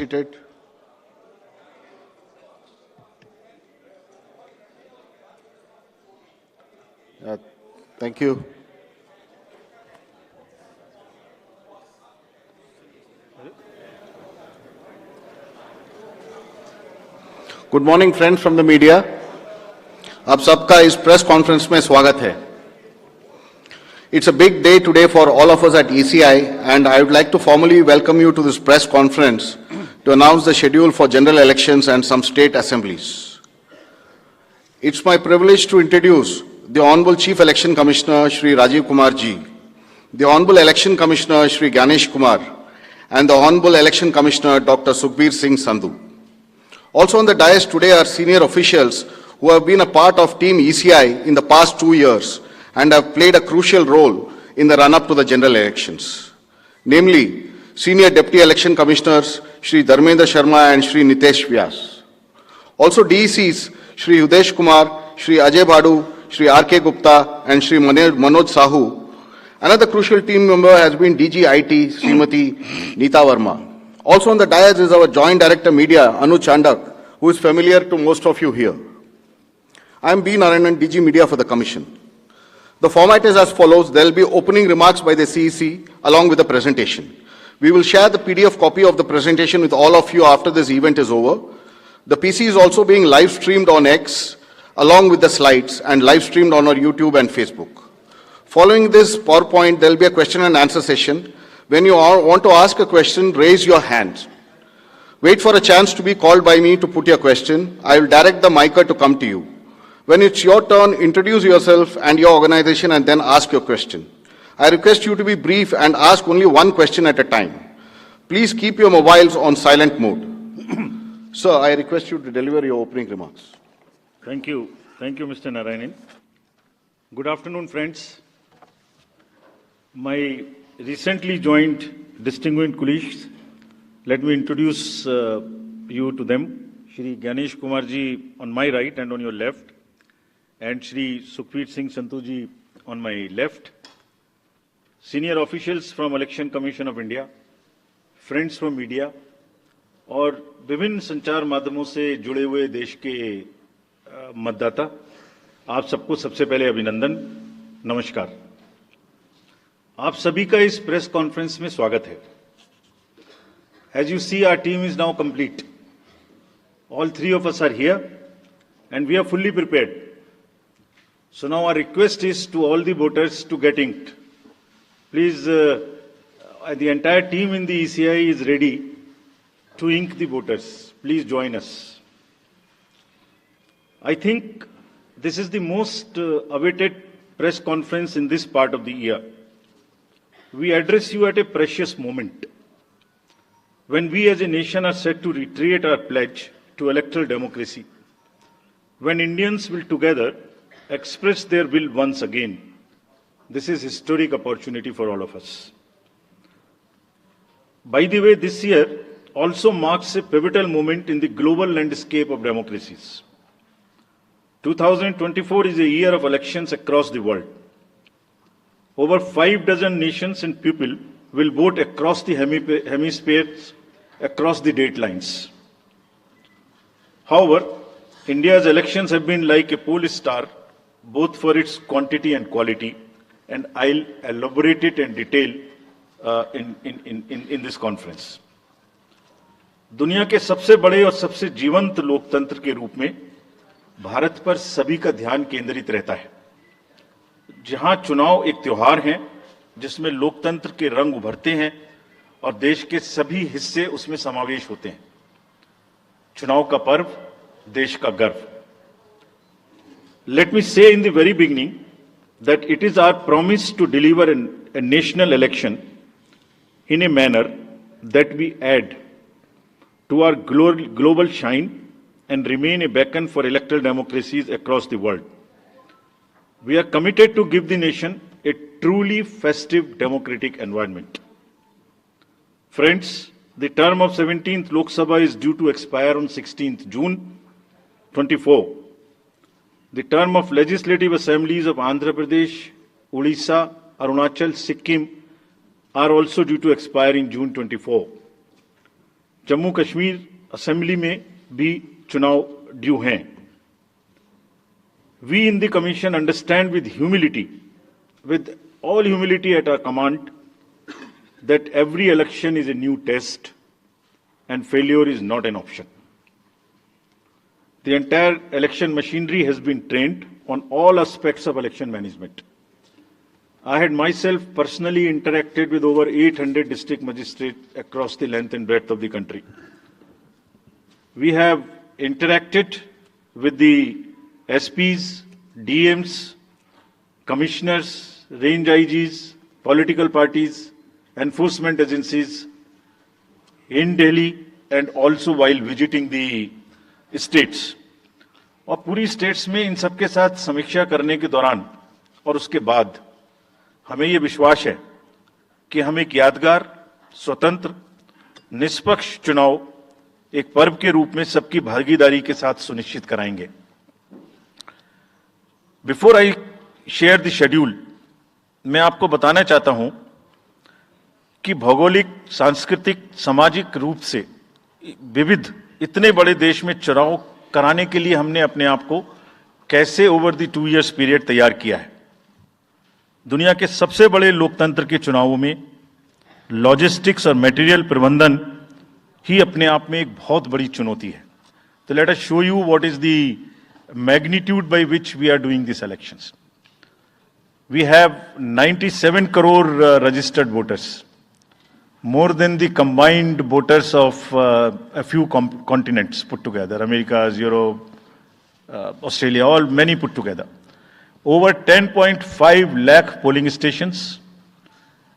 seated. Thank you. Good morning, friends from the media. आप सबका इस प्रेस कॉन्फ्रेंस में स्वागत है. It's a big day today for all of us at ECI, and I would like to formally welcome you to this press conference to announce the schedule for general elections and some state assemblies. It's my privilege to introduce the Honorable Chief Election Commissioner Shri Rajiv Kumar Ji, the Honorable Election Commissioner Shri Ganesh Kumar, and the Honorable Election Commissioner Dr. Sukhbir Singh Sandhu. Also on the dais today are senior officials who have been a part of Team ECI in the past 2 years and have played a crucial role in the run-up to the general elections. Namely, Senior Deputy Election Commissioners Shri Dharmendra Sharma and Shri Nitesh Vyas. Also DECs Shri Udesh Kumar, Shri Ajay Bhadu, Shri R.K. Gupta and Shri Manoj Sahu. Another crucial team member has been DG IT Srimati Neeta Verma. Also on the dais is our Joint Director Media Anu Chandak, who is familiar to most of you here. I am B. Narayanan, DG Media for the Commission. The format is as follows. There will be opening remarks by the CEC along with the presentation. We will share the PDF copy of the presentation with all of you after this event is over. The PC is also being live streamed on X along with the slides and live streamed on our YouTube and Facebook. Following this PowerPoint, there will be a question and answer session. When you want to ask a question, raise your hand. Wait for a chance to be called by me to put your question. I will direct the micer to come to you. When it's your turn, introduce yourself and your organization and then ask your question. I request you to be brief and ask only one question at a time. Please keep your mobiles on silent mode. Sir, I request you to deliver your opening remarks. Thank you. Thank you, Mr. Narayanan. Good afternoon, friends. My recently joined distinguished colleagues, let me introduce you to them. Shri Ganesh Kumar ji on my right and on your left, and Shri Sukhbir Singh Sandhu ji on my left. Senior officials from Election Commission of India, friends from media, और विभिन्न संचार माध्यमों से जुड़े हुए देश के मतदाता, आप सबको सबसे पहले अभिनंदन, नमस्कार. आप सभी का इस प्रेस कॉन्फ्रेंस में स्वागत है. As you see, our team is now complete. All three of us are here and we are fully prepared. So now our request is to all the voters to get inked. Please, the entire team in the ECI is ready to ink the voters. Please join us. I think this is the most awaited press conference in this part of the year. We address you at a precious moment when we as a nation are set to reiterate our pledge to electoral democracy, when Indians will together express their will once again. This is a historic opportunity for all of us. By the way, this year also marks a pivotal moment in the global landscape of democracies. 2024 is a year of elections across the world. Over 6 nations and people will vote across the hemispheres, across the date lines. However, India's elections have been like a pole star, both for its quantity and quality, and I'll elaborate it in detail in this conference. दुनिया के सबसे बड़े और सबसे जीवंत लोकतंत्र के रूप में भारत पर सभी का ध्यान केंद्रित रहता है. जहां चुनाव एक त्योहार है जिसमें लोकतंत्र के रंग उभरते हैं और देश के सभी हिस्से उसमें समावेश होते हैं. चुनाव का पर्व, देश का गर्व. Let me say in the very beginning that it is our promise to deliver a national election in a manner that we add to our global shine and remain a beacon for electoral democracies across the world. We are committed to give the nation a truly festive democratic environment. Friends, the term of 17th Lok Sabha is due to expire on 16th June 24. The term of legislative assemblies of Andhra Pradesh, Odisha, Arunachal, Sikkim are also due to expire in June 24. Jammu Kashmir assembly में भी चुनाव due हैं। We in the Commission understand with all humility at our command, that every election is a new test and failure is not an option. The entire election machinery has been trained on all aspects of election management. I had myself personally interacted with over 800 district magistrates across the length and breadth of the country. We have interacted with the SPs, DMs, commissioners, range IGs, political parties, enforcement agencies in Delhi and also while visiting the states. और पूरी states में इन सबके साथ समीक्षा करने के दौरान और उसके बाद हमें ये विश्वास है कि हम एक यादगार, स्वतंत्र, निष्पक्ष चुनाव एक पर्व के रूप में सबकी भागीदारी के साथ सुनिश्चित कराएंगे। Before I share the schedule, मैं आपको बताना चाहता हूं कि भौगोलिक, सांस्कृतिक, सामाजिक रूप से विविध इतने बड़े देश में चुनाव कराने के लिए हमने अपने आप को कैसे ओवर द 2 इयर्स पीरियड तैयार किया है। दुनिया के सबसे बड़े लोकतंत्र के चुनावों में लॉजिस्टिक्स और मटेरियल प्रबंधन ही अपने आप में एक बहुत बड़ी चुनौती है। तो let us show you what is the magnitude by which we are doing these elections. We have 97 crore registered voters, more than the combined voters of a few continents put together, America, Europe, Australia, all many put together. Over 10.5 lakh polling stations,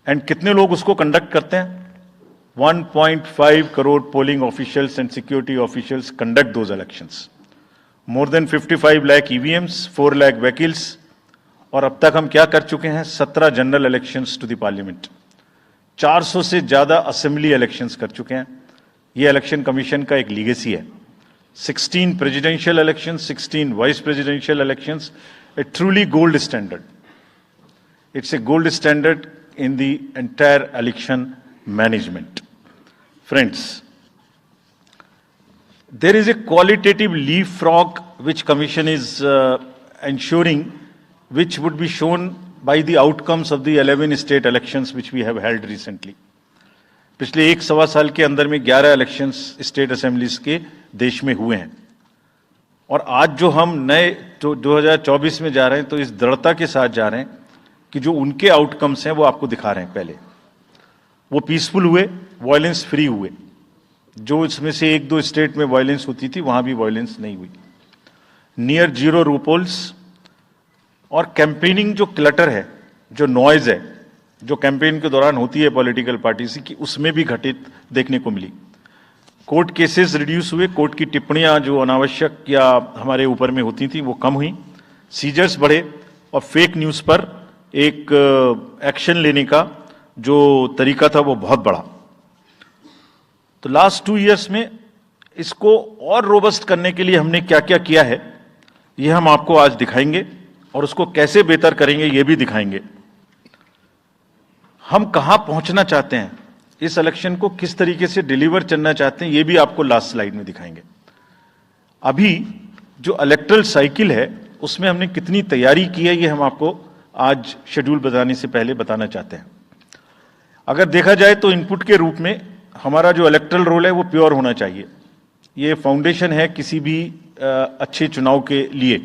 and कितने लोग उसको conduct करते हैं? 1.5 crore polling officials and security officials conduct those elections. More than 55 lakh EVMs, 4 lakh vehicles, और अब तक हम क्या कर चुके हैं? 17 general elections to the parliament, 400 से ज्यादा असेंबली इलेक्शंस कर चुके हैं। ये इलेक्शन कमीशन का एक लीगेसी है। 16 presidential elections, 16 vice presidential elections, A truly gold standard. It's a gold standard in the entire election management. Friends, there is a qualitative leapfrog which Commission is ensuring, which would be shown by the outcomes of the 11 state elections which we have held recently. पिछले 1.25 साल के अंदर में 11 elections state assemblies के देश में हुए हैं, और आज जो हम नए 2024 में जा रहे हैं तो इस दृढ़ता के साथ जा रहे हैं कि जो उनके आउटकम्स हैं वो आपको दिखा रहे हैं। पहले वो पीसफुल हुए, वायलेंस फ्री हुए। जो इसमें से 1-2 स्टेट में वायलेंस होती थी वहां भी वायलेंस नहीं हुई। नियर जीरो रूपोल्स, और कैंपेनिंग जो क्लटर है, जो नॉइज है, जो कैंपेन के दौरान होती है पॉलिटिकल पार्टीज की, उसमें भी घटित देखने को मिली। कोर्ट केसेस रिड्यूस हुए, कोर्ट की टिप्पणियां जो अनावश्यक या हमारे ऊपर में होती थी वो कम हुई। सीजर्स बढ़े, और फेक न्यूज पर एक एक्शन लेने का जो तरीका था वो बहुत बढ़ा। तो लास्ट 2 इयर्स में इसको और रोबस्ट करने के लिए हमने क्या क्या किया है, ये हम आपको आज दिखाएंगे, और उसको कैसे बेहतर करेंगे ये भी दिखाएंगे। हम कहां पहुंचना चाहते हैं, इस इलेक्शन को किस तरीके से डिलीवर करना चाहते हैं, ये भी आपको लास्ट स्लाइड में दिखाएंगे। अभी जो इलेक्टरल साइकिल है उसमें हमने कितनी तैयारी की है, ये हम आपको आज शेड्यूल बताने से पहले बताना चाहते हैं। अगर देखा जाए तो इनपुट के रूप में हमारा जो इलेक्टरल रोल है वो प्योर होना चाहिए। ये फाउंडेशन है किसी भी अच्छे चुनाव के लिए।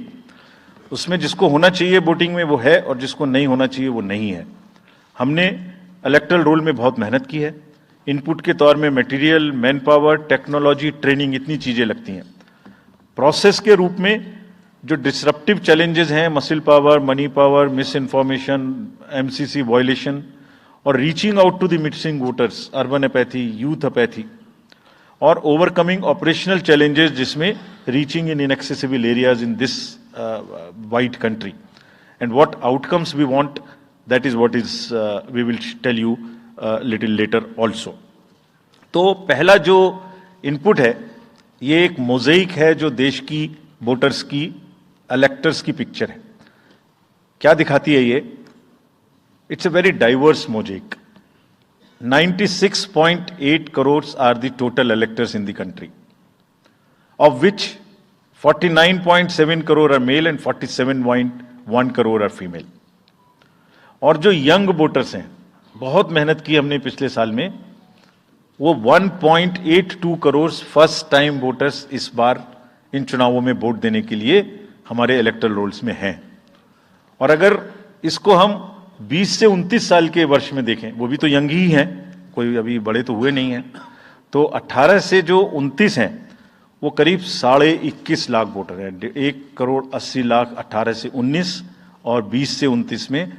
उसमें जिसको होना चाहिए वोटिंग में वो है, और जिसको नहीं होना चाहिए वो नहीं है। हमने इलेक्टरल रोल में बहुत मेहनत की है। इनपुट के तौर में material, man power, technology, training, इतनी चीजें लगती हैं। प्रोसेस के रूप में जो डिसरप्टिव चैलेंजेस हैं, muscle power, money power, misinformation, MCC violation, और reaching out to the missing voters, urban apathy, youth apathy, और ओवरकमिंग ऑपरेशनल चैलेंजेस जिसमें reaching in inaccessible areas in this wide country, and what outcomes we want, that is what is we will tell you little later also. तो पहला जो input है ये एक मोज़ेइक है जो देश की वोटर्स की, इलेक्टर्स की पिक्चर है। क्या दिखाती है ये? It's a very diverse mosaic. 96.8 crores are the total electors in the country, of which 49.7 crore are male and 47.1 crore are female. और जो यंग वोटर्स हैं, बहुत मेहनत की हमने पिछले साल में, वो 1.82 करोड़ फर्स्ट टाइम वोटर्स इस बार इन चुनावों में वोट देने के लिए हमारे इलेक्टोरल रोल्स में हैं। और अगर इसको हम 20 से 29 साल के वर्ष में देखें, वो भी तो यंग ही हैं, कोई अभी बड़े तो हुए नहीं हैं, तो 18 से जो 29 हैं वो करीब 21.5 लाख वोटर हैं। 1.80 करोड़ 18 से 19 और 20 से 29 में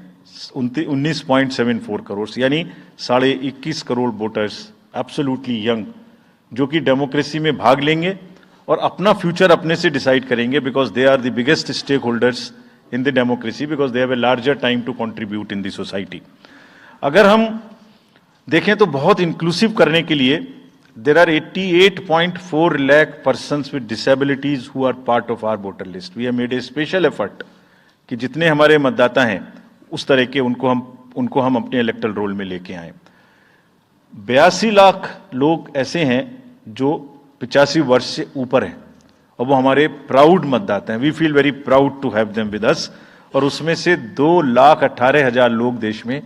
19.74 करोड़, यानी 21.5 करोड़ वोटर्स एब्सोल्युटली यंग, जो कि डेमोक्रेसी में भाग लेंगे और अपना फ्यूचर अपने से डिसाइड करेंगे, because they are the biggest stake holders in the democracy, because they have a larger time to contribute in the society. अगर हम देखें तो बहुत इंक्लूसिव करने के लिए there are 88.4 lakh persons with disabilities who are part of our voter list. We have made a special effort कि जितने हमारे मतदाता हैं उस तरह के उनको हम अपने इलेक्टोरल रोल में लेके आए। 82 लाख लोग ऐसे हैं जो 85 वर्ष से ऊपर हैं और वो हमारे प्राउड मतदाता हैं। We feel very proud to have them with us. और उसमें से 2,18,000 लोग देश में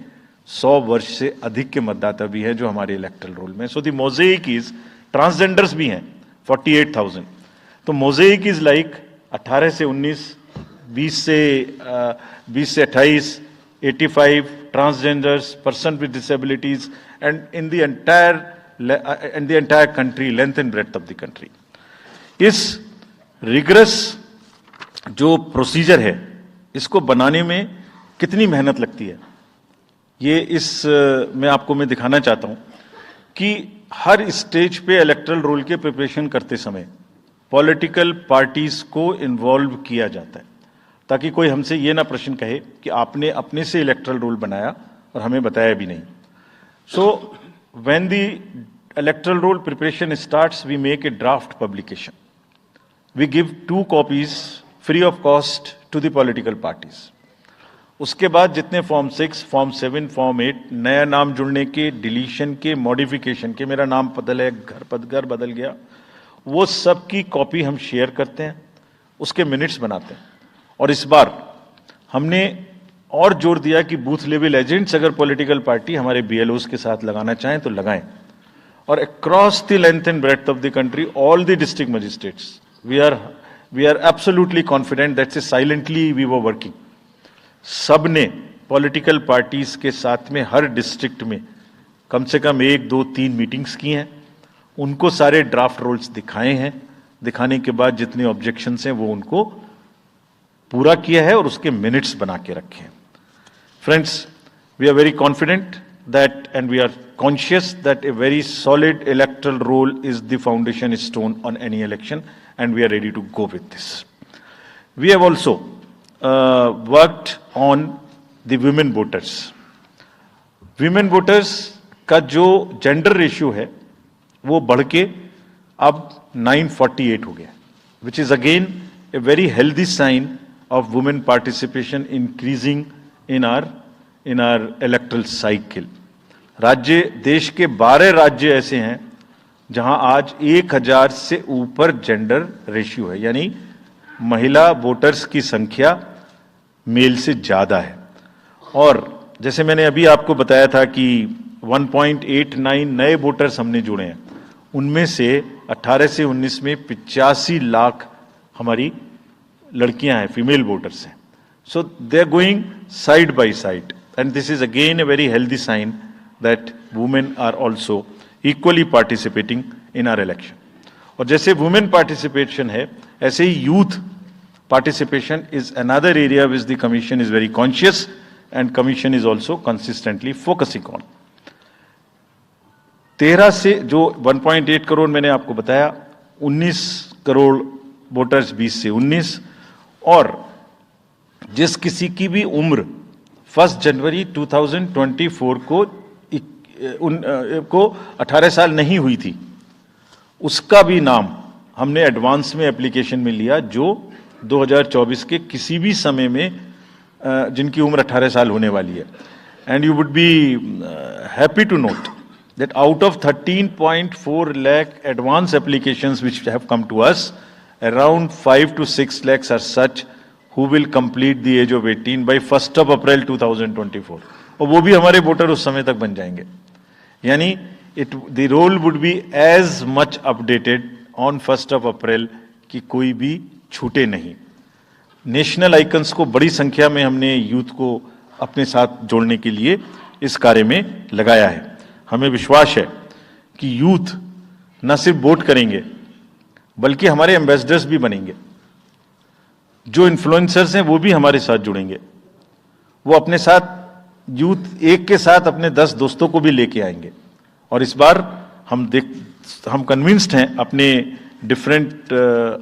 100 वर्ष से अधिक के मतदाता भी हैं जो हमारे इलेक्टोरल रोल में। So the mosaic is, transgenders भी हैं 48,000। तो मोज़ेक इज लाइक 18 से 19, 20 से 28, 85 transgenders, person with disabilities, and in the entire country, length and breadth of the country. इस रिगरस जो प्रोसीजर है, इसको बनाने में कितनी मेहनत लगती है, ये मैं आपको दिखाना चाहता हूं कि हर स्टेज पे इलेक्टोरल रोल के प्रिपरेशन करते समय पॉलिटिकल पार्टीज को इन्वॉल्व किया जाता है, ताकि कोई हमसे ये ना प्रश्न कहे कि आपने अपने से इलेक्टोरल रोल बनाया और हमें बताया भी नहीं। So when the electoral roll preparation starts, we make a draft publication. We give 2 copies free of cost to the political parties. उसके बाद जितने फॉर्म 6, फॉर्म 7, फॉर्म 8, नया नाम जुड़ने के, डिलीशन के, मॉडिफिकेशन के, मेरा नाम घर बदल गया, वो सब की कॉपी हम शेयर करते हैं, उसके मिनट्स बनाते हैं। और इस बार हमने और जोर दिया कि बूथ लेवल एजेंट्स अगर पॉलिटिकल पार्टी हमारे बीएलओज के साथ लगाना चाहें तो लगाएं। और across the length and breadth of the country, all the district magistrates, we are absolutely confident that silently we were working. सब ने पॉलिटिकल पार्टीज के साथ में हर डिस्ट्रिक्ट में कम से कम 1, 2, 3 मीटिंग्स की हैं, उनको सारे ड्राफ्ट रोल्स दिखाए हैं। दिखाने के बाद जितने ऑब्जेक्शंस हैं वो उनको पूरा किया है और उसके मिनट्स बना के रखे हैं। Friends, we are very confident that and we are conscious that a very solid electoral roll is the foundation stone on any election, and we are ready to go with this. We have also worked on the women voters. Women voters का जो gender ratio है वो बढ़ के अब 948 हो गया, which is again a very healthy sign of women participation increasing in our electoral cycle. राज्य, देश के 12 राज्य ऐसे हैं जहां आज 1000 से ऊपर जेंडर रेशियो है, यानी महिला वोटर्स की संख्या मेल से ज्यादा है। और जैसे मैंने अभी आपको बताया था कि 1.89 नए वोटर्स हमने जुड़े हैं, उनमें से 18 से 19 में 85 लाख हमारी लड़कियां हैं, फीमेल वोटर्स हैं। So they are going side by side, and this is again a very healthy sign that women are also equally participating in our election. और जैसे वुमेन पार्टिसिपेशन है, ऐसे ही youth participation is another area which the commission is very conscious, and commission is also consistently focusing on. 13 से जो 1.8 करोड़ मैंने आपको बताया, 19 करोड़ वोटर्स 20 से 19, और जिस किसी की भी उम्र 1 जनवरी 2024 को 18 साल नहीं हुई थी, उसका भी नाम हमने एडवांस में एप्लीकेशन में लिया, जो 2024 के किसी भी समय में जिनकी उम्र 18 साल होने वाली है। And you would be happy to note that out of 13.4 lakh advance applications which have come to us, around 5 to 6 lakhs are such who will complete the age of 18 by 1st of April 2024. और वो भी हमारे voter उस समय तक बन जाएंगे. यानी the roll would be as much updated on 1st of April कि कोई भी छूटे नहीं. नेशनल आइकन्स को बड़ी संख्या में हमने यूथ को अपने साथ जोड़ने के लिए इस कार्य में लगाया है. हमें विश्वास है कि यूथ न सिर्फ वोट करेंगे बल्कि हमारे एम्बेसडर्स भी बनेंगे. जो इन्फ्लुएंसर्स हैं वो भी हमारे साथ जुड़ेंगे. वो अपने साथ यूथ एक के साथ अपने 10 दोस्तों को भी लेके आएंगे. और इस बार हम कन्विंस्ड हैं अपने डिफरेंट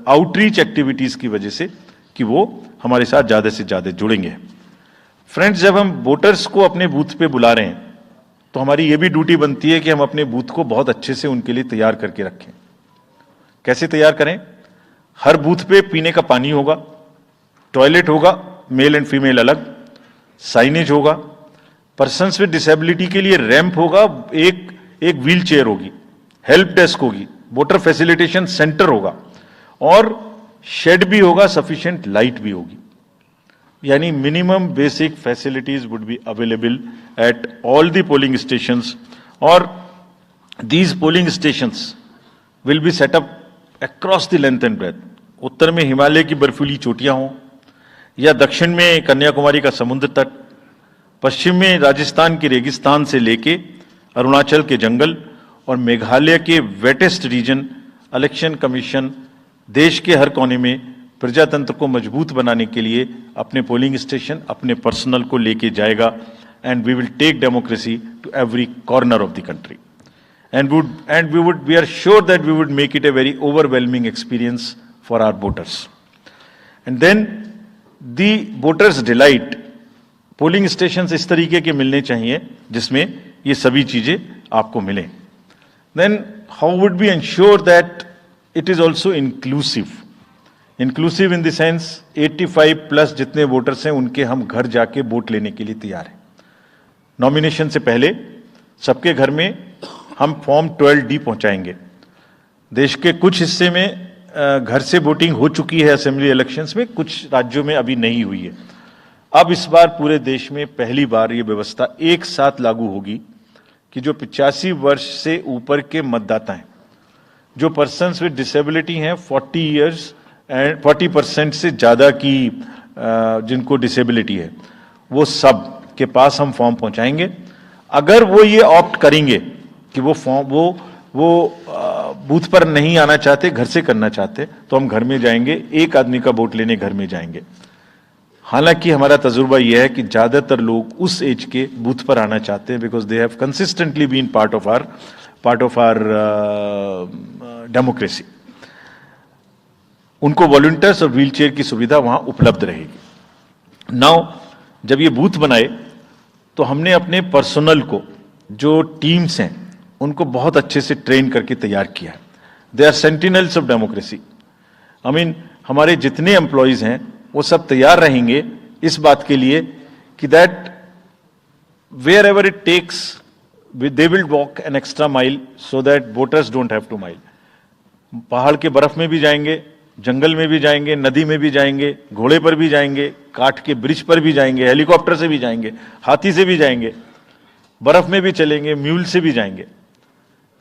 आउटरीच एक्टिविटीज की वजह से कि वो हमारे साथ ज्यादा से ज्यादा जुड़ेंगे. फ्रेंड्स, जब हम वोटर्स को अपने बूथ पे बुला रहे हैं तो हमारी ये भी ड्यूटी बनती है कि हम अपने बूथ को बहुत अच्छे से उनके लिए तैयार करके रखें. कैसे तैयार करें? हर बूथ पे पीने का पानी होगा, टॉयलेट होगा, मेल एंड फीमेल अलग, साइनेज होगा, पर्सन्स विद डिसेबिलिटी के लिए रैंप होगा, एक व्हील चेयर होगी, हेल्प डेस्क होगी, वोटर फैसिलिटेशन सेंटर होगा और शेड भी होगा, सफिशिएंट लाइट भी होगी. यानी minimum basic facilities would be available at all the polling stations. और these polling stations will be set up across the length and breadth. उत्तर में हिमालय की बर्फीली चोटियां हों या दक्षिण में कन्याकुमारी का समुद्र तट, पश्चिम में राजस्थान के रेगिस्तान से लेके अरुणाचल के जंगल और मेघालय के वेटेस्ट रीजन, इलेक्शन कमीशन देश के हर कोने में प्रजातंत्र को मजबूत बनाने के लिए अपने पोलिंग स्टेशन, अपने पर्सनल को लेके जाएगा. And we will take democracy to every corner of the country. We are sure that we would make it a very overwhelming experience for our voters. And then the voters delight. Polling stations इस तरीके के मिलने चाहिए जिसमें ये सभी चीजें आपको मिलें. Then how would we ensure that it is also inclusive? Inclusive in the sense 85 plus जितने वोटर्स हैं उनके हम घर जाके वोट लेने के लिए तैयार हैं. नॉमिनेशन से पहले सबके घर में हम फॉर्म 12D पहुंचाएंगे. देश के कुछ हिस्से में घर से वोटिंग हो चुकी है असेंबली इलेक्शंस में, कुछ राज्यों में अभी नहीं हुई है. अब इस बार पूरे देश में पहली बार ये व्यवस्था एक साथ लागू होगी कि जो 85 वर्ष से ऊपर के मतदाता हैं, जो पर्सन्स विद डिसेबिलिटी हैं, 40 इयर्स एंड 40% से ज्यादा की जिनको डिसेबिलिटी है, वो सब के पास हम फॉर्म पहुंचाएंगे. अगर वो ये ऑप्ट करेंगे कि वो फॉर्म वो बूथ पर नहीं आना चाहते, घर से करना चाहते, तो हम घर में जाएंगे, एक आदमी का वोट लेने घर में जाएंगे. हालांकि हमारा तजुर्बा यह है कि ज्यादातर लोग उस एज के बूथ पर आना चाहते हैं because they have consistently been part of our democracy. उनको वॉलंटियर्स और व्हीलचेयर की सुविधा वहां उपलब्ध रहेगी. नाउ जब ये बूथ बनाए तो हमने अपने पर्सनल को, जो टीम्स हैं, उनको बहुत अच्छे से ट्रेन करके तैयार किया है. They are sentinels of democracy. I mean हमारे जितने एम्प्लॉयज हैं वो सब तैयार रहेंगे इस बात के लिए कि that wherever it takes they will walk an extra mile so that voters don't have to mile. पहाड़ के बर्फ में भी जाएंगे, जंगल में भी जाएंगे, नदी में भी जाएंगे, घोड़े पर भी जाएंगे, काठ के ब्रिज पर भी जाएंगे, हेलीकॉप्टर से भी जाएंगे, हाथी से भी जाएंगे, बर्फ में भी चलेंगे, म्यूल से भी जाएंगे.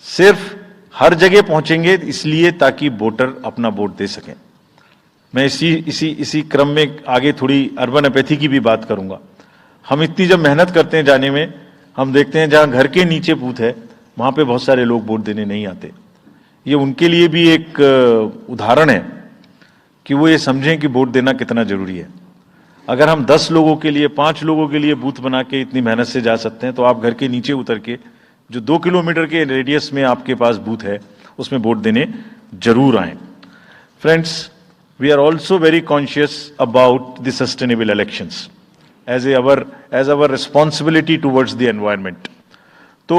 सिर्फ हर जगह पहुंचेंगे इसलिए ताकि वोटर अपना वोट दे सकें. मैं इसी क्रम में आगे थोड़ी अर्बन एपैथी की भी बात करूंगा. हम इतनी जब मेहनत करते हैं जाने में, हम देखते हैं जहां घर के नीचे बूथ है वहां पे बहुत सारे लोग वोट देने नहीं आते. ये उनके लिए भी एक उदाहरण है कि वो ये समझें कि वोट देना कितना जरूरी है. अगर हम 10 लोगों के लिए, 5 लोगों के लिए बूथ बना के इतनी मेहनत से जा सकते हैं, तो आप घर के नीचे उतर के जो 2 किलोमीटर के रेडियस में आपके पास बूथ है उसमें वोट देने जरूर आए. Friends, we are also very conscious about the sustainable elections as our responsibility towards the environment. तो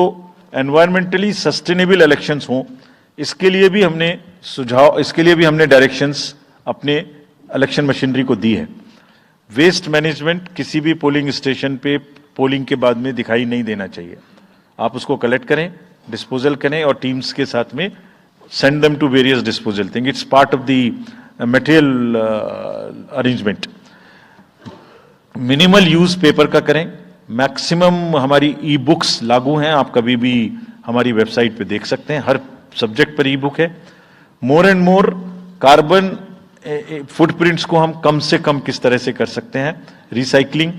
environmentally sustainable elections हों, इसके लिए भी हमने डायरेक्शंस अपने इलेक्शन मशीनरी को दी है. वेस्ट मैनेजमेंट किसी भी पोलिंग स्टेशन पे पोलिंग के बाद में दिखाई नहीं देना चाहिए. आप उसको कलेक्ट करें, डिस्पोजल करें और टीम्स के साथ में send them to various disposal thing. It's part of the material arrangement. Minimal use paper का करें, मैक्सिमम हमारी ई बुक्स लागू हैं, आप कभी भी हमारी वेबसाइट पे देख सकते हैं, हर सब्जेक्ट पर ई बुक है. More and more carbon footprints को हम कम से कम किस तरह से कर सकते हैं, recycling,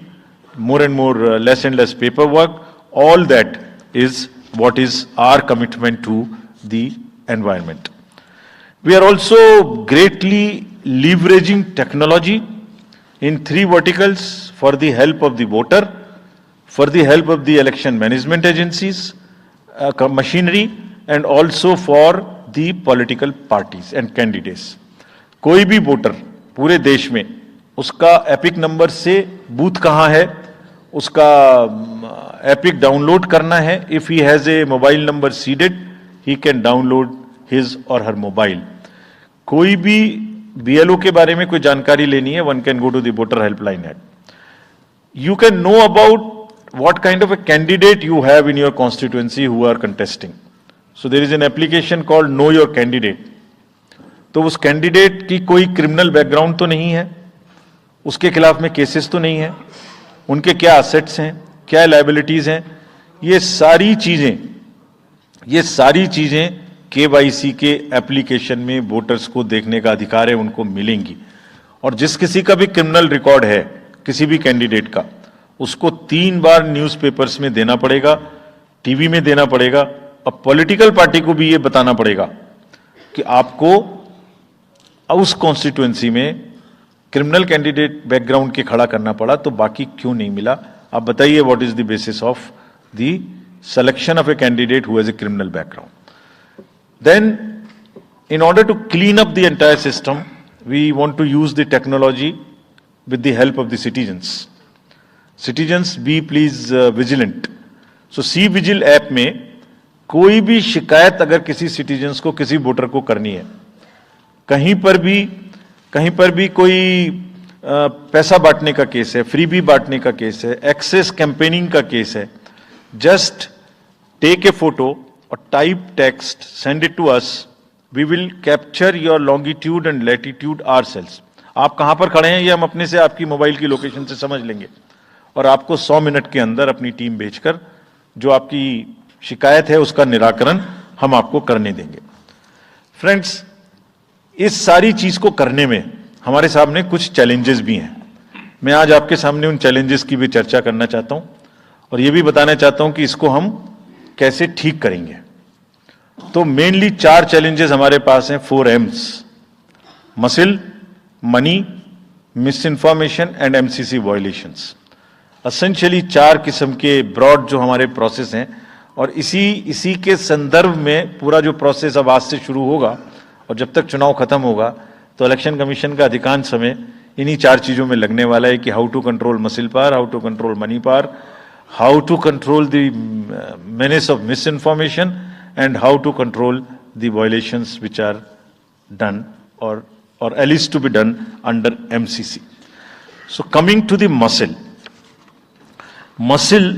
more and more less and less paper work, all that is what is our commitment to the environment. We are also greatly leveraging technology in 3 verticals for the help of the voter, for the help of the election management agencies, machinery, and also for the political parties and candidates. कोई भी voter पूरे देश में उसका epic number से booth कहाँ है, उसका एपिक डाउनलोड करना है. If he has a mobile number seeded, he can download his और हर मोबाइल. कोई भी बीएलओ के बारे में कोई जानकारी लेनी है, one can go to the voter helpline app. You can know about what kind of a candidate you have in your constituency who are contesting. So there is an application called know your candidate. तो उस candidate की कोई criminal background तो नहीं है, उसके खिलाफ में केसेस तो नहीं है, उनके क्या असेट्स हैं, क्या लायबिलिटीज हैं, ये सारी चीजें केवाईसी के एप्लीकेशन में वोटर्स को देखने का अधिकार है, उनको मिलेंगी. और जिस किसी का भी क्रिमिनल रिकॉर्ड है किसी भी कैंडिडेट का, उसको 3 बार न्यूज़पेपर्स में देना पड़ेगा, टीवी में देना पड़ेगा, और पॉलिटिकल पार्टी को भी ये बताना पड़ेगा कि आपको उस कॉन्स्टिट्यूएंसी में क्रिमिनल कैंडिडेट बैकग्राउंड के खड़ा करना पड़ा, तो बाकी क्यों नहीं मिला. आप बताइए what is the basis of the selection of a candidate who has a criminal background. Then in order to clean up the entire system, we want to use the technology with the help of the citizens. Citizens be please vigilant. So cVIGIL app में कोई भी शिकायत अगर किसी citizens को, किसी voter को करनी है, कहीं पर भी कोई पैसा बांटने का केस है, फ्रीबी बांटने का केस है, एक्सेस कैंपेनिंग का केस है, जस्ट टेक ए फोटो और type text, send it to us, we will capture your longitude and latitude ourselves. आप कहां पर खड़े हैं ये हम अपने से आपकी मोबाइल की लोकेशन से समझ लेंगे, और आपको 100 मिनट के अंदर अपनी टीम भेजकर जो आपकी शिकायत है उसका निराकरण हम आपको करने देंगे. फ्रेंड्स, इस सारी चीज को करने में हमारे सामने कुछ चैलेंजेस भी हैं. मैं आज आपके सामने उन चैलेंजेस की भी चर्चा करना चाहता हूं और ये भी बताना चाहता हूं कि इसको हम कैसे ठीक करेंगे. तो मेनली 4 चैलेंजेस हमारे पास हैं, 4 M's: muscle, money, miss information and MCC violations. Essentially 4 किस्म के ब्रॉड जो हमारे प्रोसेस हैं, और इसी के संदर्भ में पूरा जो प्रोसेस अब आज से शुरू होगा और जब तक चुनाव खत्म होगा, तो इलेक्शन कमीशन का अधिकांश समय इन्हीं 4 चीजों में लगने वाला है कि how to control muscle power, how to control money power, how to control the menace of misinformation, and how to control the violations which are done or at least to be done under MCC. So coming to the muscle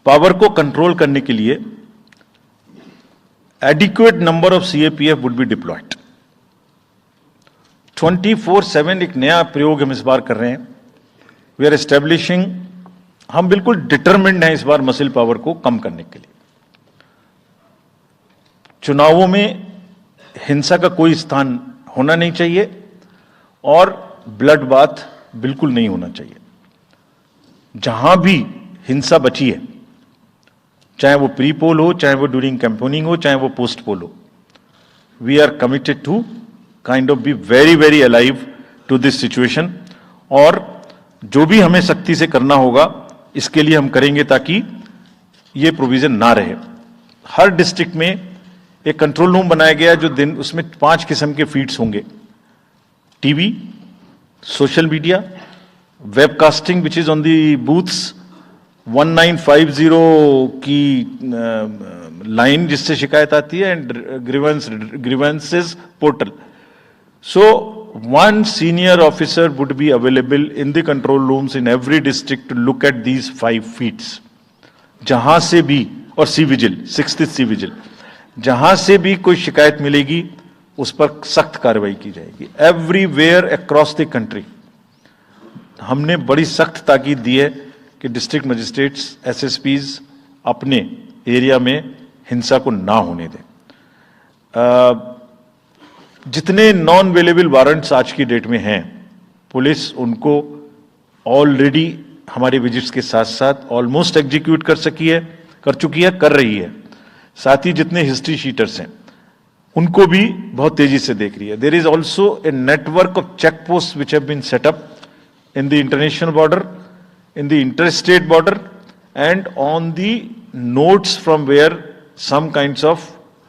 power को control करने के लिए adequate number of CAPF would be deployed. 24/7 एक नया प्रयोग हम इस बार कर रहे हैं. We are establishing, हम बिल्कुल डिटरमिन्ड हैं इस बार मसिल पावर को कम करने के लिए. चुनावों में हिंसा का कोई स्थान होना नहीं चाहिए और ब्लड बाथ बिल्कुल नहीं होना चाहिए. जहां भी हिंसा बची है, चाहे वो प्री पोल हो, चाहे वो ड्यूरिंग कैंपेनिंग हो, चाहे वो पोस्ट पोल हो, we are committed to kind of be very very alive to this situation. और जो भी हमें सख्ती से करना होगा इसके लिए हम करेंगे ताकि ये प्रोविजन ना रहे. हर डिस्ट्रिक्ट में एक कंट्रोल रूम बनाया गया जो दिन उसमें 5 किस्म के फीड्स होंगे: TV, social media, webcasting which is on the booths, 1950 की लाइन जिससे शिकायत आती है, and grievances portal. So one senior officer would be available in the control rooms in every district to look at these 5 feeds. जहां से भी और C vigil, 6th C vigil, जहां से भी कोई शिकायत मिलेगी उस पर सख्त कार्रवाई की जाएगी। एवरीवेयर अक्रॉस द कंट्री हमने बड़ी सख्त ताकीद दी है कि डिस्ट्रिक्ट मजिस्ट्रेट्स, एसएसपीज अपने एरिया में हिंसा को ना होने दें। जितने नॉन अवेलेबल वारंट्स आज की डेट में हैं, पुलिस उनको ऑलरेडी हमारे विजिट्स के साथ साथ ऑलमोस्ट एग्जीक्यूट कर चुकी है, कर रही है। साथ ही जितने हिस्ट्री शीटर्स हैं उनको भी बहुत तेजी से देख रही है। There is also a network of check post which have been set up in the international border, in the interstate border, and on the nodes from where some kinds of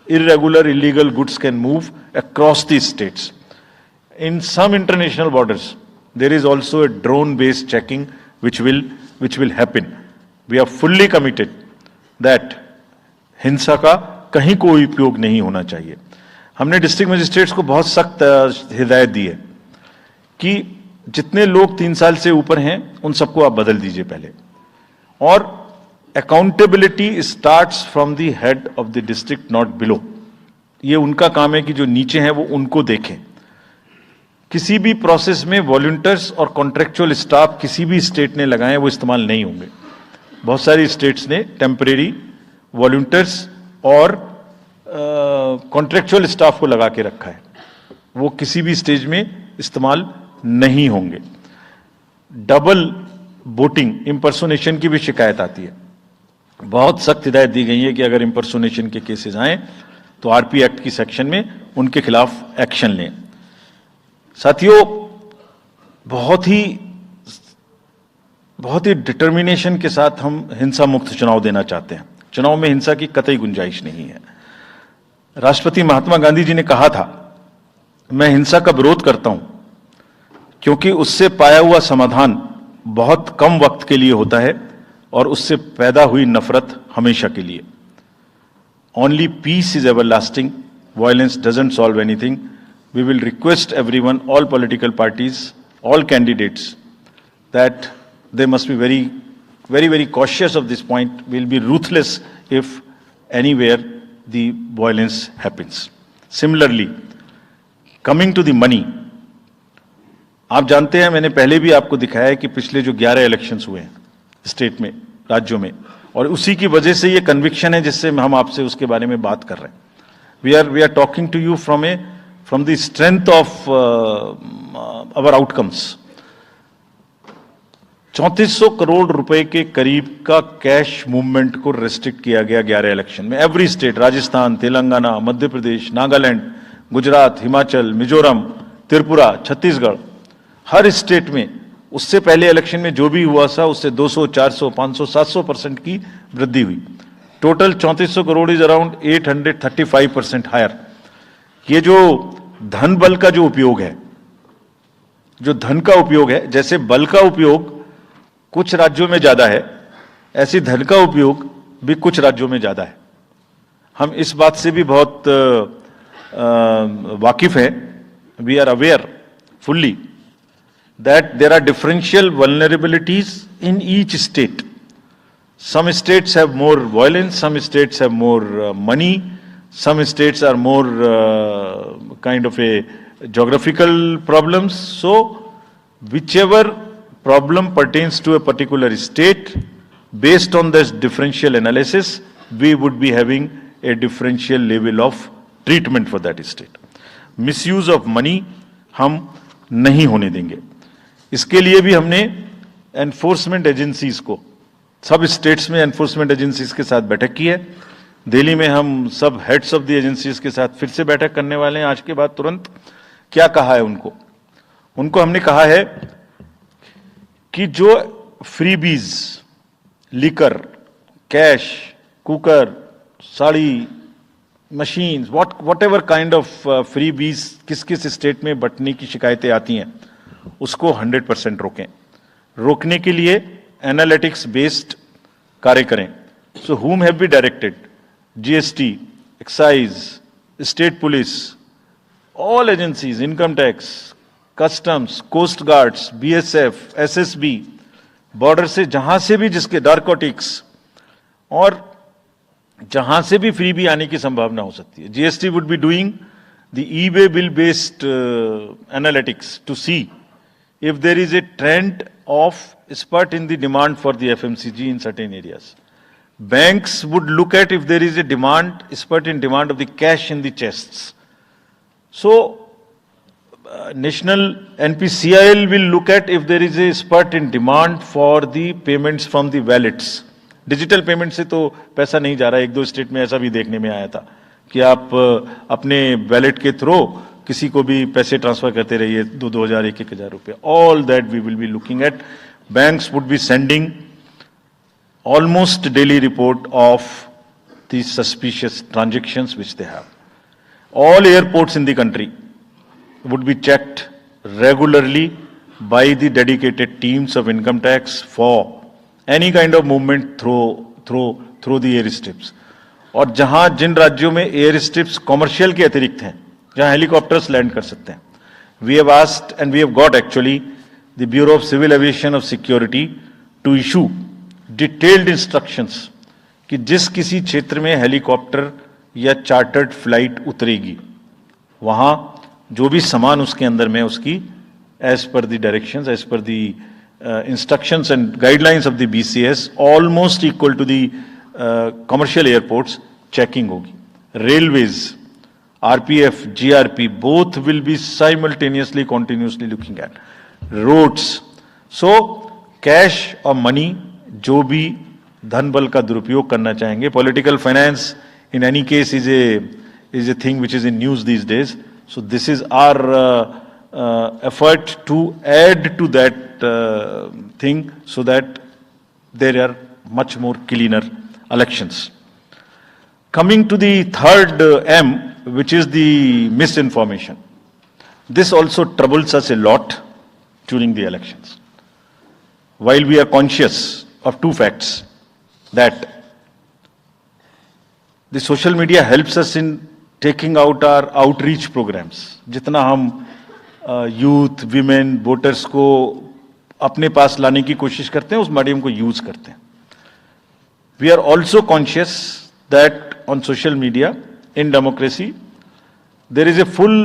irregular, illegal goods can move across the states. In some international borders, there is also a drone-based checking which will happen. We are fully committed that हिंसा का कहीं कोई उपयोग नहीं होना चाहिए। हमने district magistrates को बहुत सख्त हिदायत दी है कि जितने लोग 3 साल से ऊपर हैं उन सबको आप बदल दीजिए पहले, और accountability starts from the head of the district, not below. ये उनका काम है कि जो नीचे हैं वो उनको देखें। किसी भी प्रोसेस में वॉलंटियर्स और कॉन्ट्रेक्चुअल स्टाफ किसी भी स्टेट ने लगाए वो इस्तेमाल नहीं होंगे। बहुत सारी स्टेट्स ने टेम्परेरी वॉलंटियर्स और कॉन्ट्रेक्चुअल स्टाफ को लगा के रखा है, वो किसी भी स्टेज में इस्तेमाल नहीं होंगे। डबल वोटिंग, इंपर्सोनेशन की भी शिकायत आती है। बहुत सख्त हिदायत दी गई है कि अगर इंपर्सोनेशन के केसेस आए तो आरपी एक्ट की सेक्शन में उनके खिलाफ एक्शन लें। साथियों, बहुत ही डिटर्मिनेशन के साथ हम हिंसा मुक्त चुनाव देना चाहते हैं। चुनाव में हिंसा की कतई गुंजाइश नहीं है। राष्ट्रपति महात्मा गांधी जी ने कहा था, मैं हिंसा का विरोध करता हूं क्योंकि उससे पाया हुआ समाधान बहुत कम वक्त के लिए होता है और उससे पैदा हुई नफरत हमेशा के लिए। Only peace is everlasting, violence doesn't solve anything. We will request everyone, all political parties, all candidates, that they must be very cautious of this point. We'll be ruthless if anywhere the violence happens. Similarly, coming to the money, आप जानते हैं, मैंने पहले भी आपको दिखाया है कि पिछले जो 11 इलेक्शंस हुए हैं स्टेट में, राज्यों में, और उसी की वजह से ये कन्विक्शन है जिससे हम आपसे उसके बारे में बात कर रहे हैं। We are talking to you from the strength of our outcomes. 3400 crore रुपए के करीब का कैश मूवमेंट को रेस्ट्रिक्ट किया गया 11 इलेक्शन में। एवरी स्टेट, राजस्थान, तेलंगाना, मध्य प्रदेश, नागालैंड, गुजरात, हिमाचल, मिजोरम, त्रिपुरा, छत्तीसगढ़, हर स्टेट में उससे पहले इलेक्शन में जो भी हुआ था उससे 200, 400, 500, 700% की वृद्धि हुई। Total 3400 crore is around 835% higher. ये जो धन बल का जो उपयोग है, जो धन का उपयोग है, जैसे बल का उपयोग कुछ राज्यों में ज्यादा है, ऐसी धन का उपयोग भी कुछ राज्यों में ज्यादा है। हम इस बात से भी बहुत वाकिफ हैं। We are aware fully that there are differential vulnerabilities in each state. Some states have more violence, some states have more money, some states are more kind of a geographical problems. So whichever problem pertains to a particular state, based on this differential analysis, we would be having a differential level of treatment for that state. Misuse of money हम नहीं होने देंगे। इसके लिए भी हमने enforcement agencies को, सब स्टेट्स में एनफोर्समेंट एजेंसीज के साथ बैठक की है। दिल्ली में हम सब हेड्स ऑफ द एजेंसीज के साथ फिर से बैठक करने वाले हैं आज के बाद तुरंत। क्या कहा है उनको हमने कहा है कि जो freebies, liquor, cash, cooker, sari, machines, what ever kind of freebies किस किस स्टेट में बंटने की शिकायतें आती हैं उसको 100% रोकें। रोकने के लिए एनालिटिक्स बेस्ड कार्य करें। सो whom have we directed? GST, excise, state police, all agencies, income tax, customs, coast guards, BSF, SSB, border से जहां से भी जिसके नारकोटिक्स और जहां से भी फ्री भी आने की संभावना हो सकती है. GST would be doing the e-way bill based analytics to see if there is a trend of spurt in the demand for the FMCG in certain areas. Banks would look at if there is a demand, spurt in demand of the cash in the chests. So, National NPCIL will look at if there is a spurt in demand for the payments from the wallets. Digital payment से तो पैसा नहीं जा रहा है. एक दो state में ऐसा भी देखने में आया था कि आप अपने वैलेट के थ्रू किसी को भी पैसे ट्रांसफर करते रहिए, 2,000 1,000 रुपए. All that we will be looking at. Banks would be sending almost daily report of the suspicious transactions which they have. All airports in the country would be checked regularly by the dedicated teams of income tax for any kind of movement through the airstrips. और जहां जिन राज्यों में air strips commercial के अतिरिक्त हैं, जहां helicopters land कर सकते हैं, we have asked and we have got actually the bureau of civil aviation of security to issue detailed instructions कि जिस किसी क्षेत्र में हेलीकॉप्टर या चार्टर्ड फ्लाइट उतरेगी, वहां जो भी सामान उसके अंदर में उसकी as per the directions, as per the instructions and guidelines of the BCS, almost equal to the commercial airports, checking होगी. Railways, RPF, GRP, both will be simultaneously, continuously looking at. Roads. So, cash और money, जो भी धन बल का दुरुपयोग करना चाहेंगे, political finance in any case is a thing which is in news these days. So this is our effort to add to that thing so that there are much more cleaner elections. Coming to the third M, which is the misinformation. This also troubles us a lot during the elections. While we are conscious of two facts, that the social media helps us in taking out our outreach programs. जितना हम youth, women, voters को अपने पास लाने की कोशिश करते हैं, उस मीडियम को यूज करते हैं. We are also conscious that on social media in democracy there is a full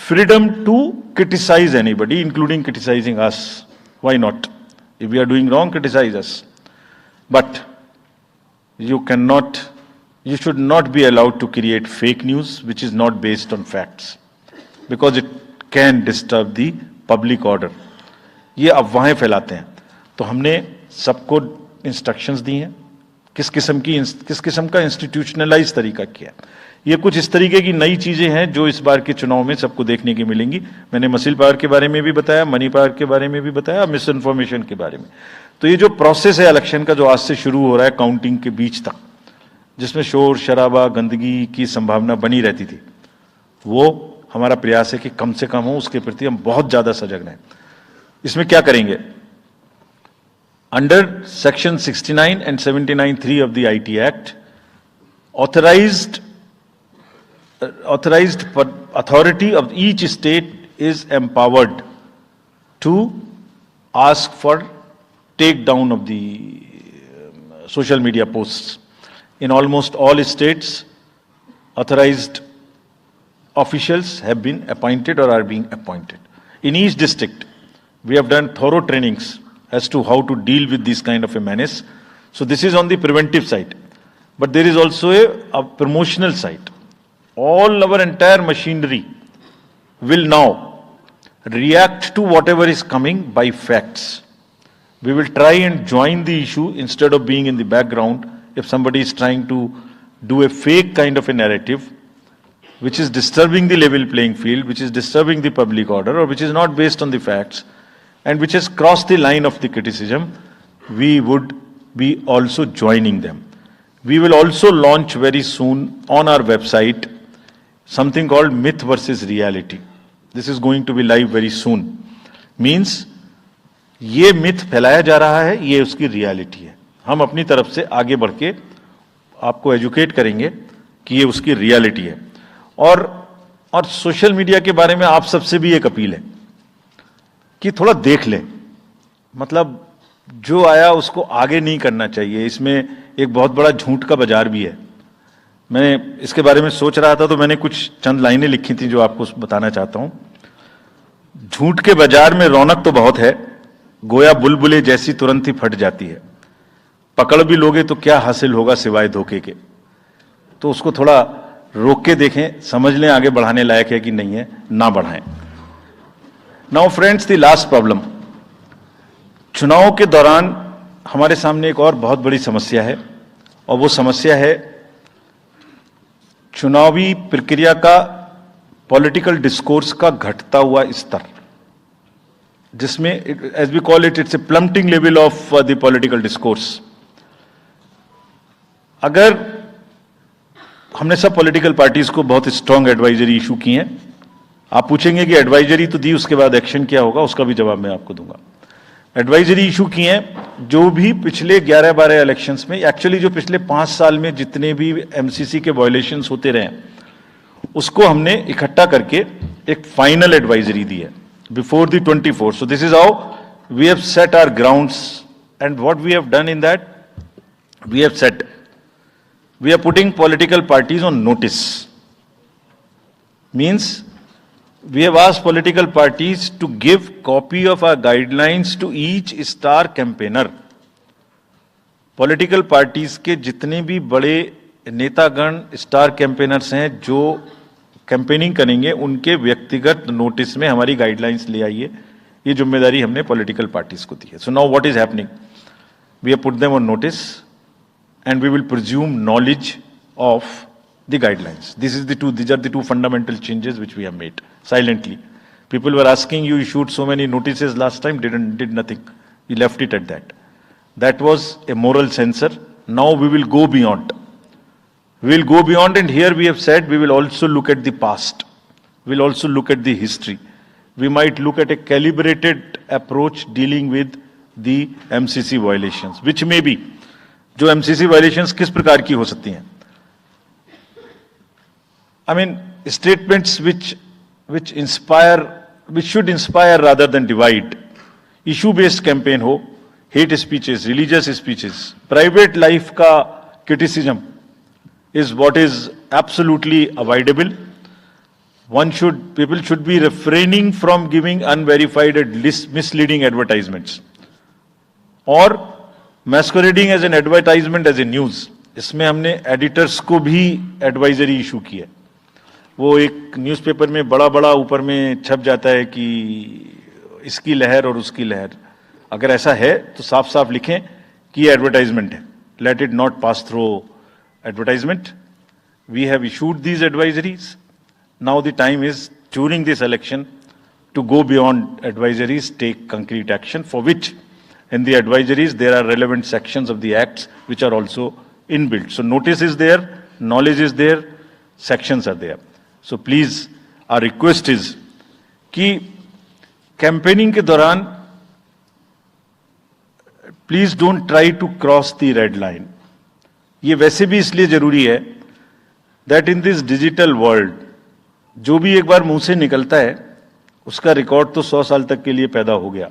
freedom to criticise anybody, including criticising us. Why not? If we are doing wrong, criticise us. But you should not be allowed to create fake news which is not based on facts, because it can disturb the public order. ये अफवाहें फैलाते हैं. तो हमने सबको instructions दी हैं किस किस्म का इंस्टीट्यूशनलाइज तरीका किया. ये कुछ इस तरीके की नई चीजें हैं जो इस बार के चुनाव में सबको देखने की मिलेंगी. मैंने मसिल पावर के बारे में भी बताया, मनी पावर के बारे में भी बताया, मिस इन्फॉर्मेशन के बारे में. तो ये जो प्रोसेस है इलेक्शन का, जो आज से शुरू हो रहा है काउंटिंग के बीच तक, जिसमें शोर शराबा, गंदगी की संभावना बनी रहती थी, वो हमारा प्रयास है कि कम से कम हो. उसके प्रति हम बहुत ज्यादा सजग रहें. इसमें क्या करेंगे? Under section 69 and 79(3) of the IT Act, authorized authority of each state is empowered to ask for take down of the social media posts. In almost all states, authorized officials have been appointed or are being appointed. In each district, we have done thorough trainings as to how to deal with this kind of a menace. So this is on the preventive side. But there is also a promotional side. All our entire machinery will now react to whatever is coming by facts. We will try and join the issue instead of being in the background. If somebody is trying to do a fake kind of a narrative, which is disturbing the level playing field, which is disturbing the public order, or which is not based on the facts, and which has crossed the line of the criticism, we would be also joining them. We will also launch very soon on our website something called Myth versus Reality. This is going to be live very soon. Means, ये myth फैलाया जा रहा है, ये उसकी reality है. हम अपनी तरफ से आगे बढ़ के आपको एजुकेट करेंगे कि ये उसकी रियलिटी है. और सोशल मीडिया के बारे में आप सबसे भी एक अपील है कि थोड़ा देख लें. मतलब जो आया उसको आगे नहीं करना चाहिए. इसमें एक बहुत बड़ा झूठ का बाजार भी है. मैं इसके बारे में सोच रहा था तो मैंने कुछ चंद लाइनें लिखी थी जो आपको बताना चाहता हूं। झूठ के बाजार में रौनक तो बहुत है, गोया बुलबुले जैसी तुरंत ही फट जाती है। पकड़ भी लोगे तो क्या हासिल होगा सिवाय धोखे के। तो उसको थोड़ा रोक के देखें, समझ लें आगे बढ़ाने लायक है कि नहीं है, ना बढ़ाएं। Now friends, the last problem, चुनाव के दौरान हमारे सामने एक और बहुत बड़ी समस्या है, और वो समस्या है चुनावी प्रक्रिया का, पॉलिटिकल डिस्कोर्स का घटता हुआ स्तर, जिसमें as we call it, it's a plummeting level of the political discourse. अगर हमने सब पॉलिटिकल पार्टीज को बहुत स्ट्रांग एडवाइजरी इशू की हैं, आप पूछेंगे कि एडवाइजरी तो दी, उसके बाद एक्शन क्या होगा, उसका भी जवाब मैं आपको दूंगा। एडवाइजरी इशू की हैं, जो भी पिछले 11-12 इलेक्शंस में, एक्चुअली जो पिछले 5 साल में जितने भी एमसीसी के वायलेशंस होते रहे, उसको हमने इकट्ठा करके एक फाइनल एडवाइजरी दी है before the 24। So this is how we have set our grounds, and what we have done in that, we have set, we are putting political parties on notice. Means we have asked political parties to give copy of our guidelines to each star campaigner. Political parties के जितने भी बड़े नेतागण star campaigners हैं जो campaigning करेंगे, उनके व्यक्तिगत नोटिस में हमारी गाइडलाइंस ले आइए। ये जिम्मेदारी हमने पॉलिटिकल पार्टीज को दी है। So now what is happening, we have put them on notice and we will presume knowledge of the guidelines. These are the two fundamental changes which we have made silently. People were asking, you issued so many notices last time, did nothing. We left it at that. That was a moral censor. Now we will go beyond. We will go beyond, and here we have said we will also look at the past. We will also look at the history. We might look at a calibrated approach dealing with the MCC violations, which may be, जो MCC violations किस प्रकार की हो सकती हैं। I mean statements which inspire, which should inspire rather than divide. Issue based campaign हो, hate speeches, religious speeches, private life का criticism is what is absolutely avoidable. People should be refraining from giving unverified and misleading advertisements or masquerading as an advertisement as a news. इसमें हमने editors को भी advisory issue की है। वो एक newspaper में बड़ा बड़ा ऊपर में छप जाता है कि इसकी लहर और उसकी लहर। अगर ऐसा है तो साफ साफ लिखें कि ये एडवर्टाइजमेंट है। Let it not pass through advertisement. We have issued these advisories. Now the time is, during this election, to go beyond advisories, take concrete action, for which in the advisories there are relevant sections of the acts which are also inbuilt. So notice is there, knowledge is there, sections are there. So please, our request is कि campaigning के दौरान please don't try to cross the red line. ये वैसे भी इसलिए जरूरी है that in this digital world जो भी एक बार मुंह से निकलता है उसका रिकॉर्ड तो 100 साल तक के लिए पैदा हो गया,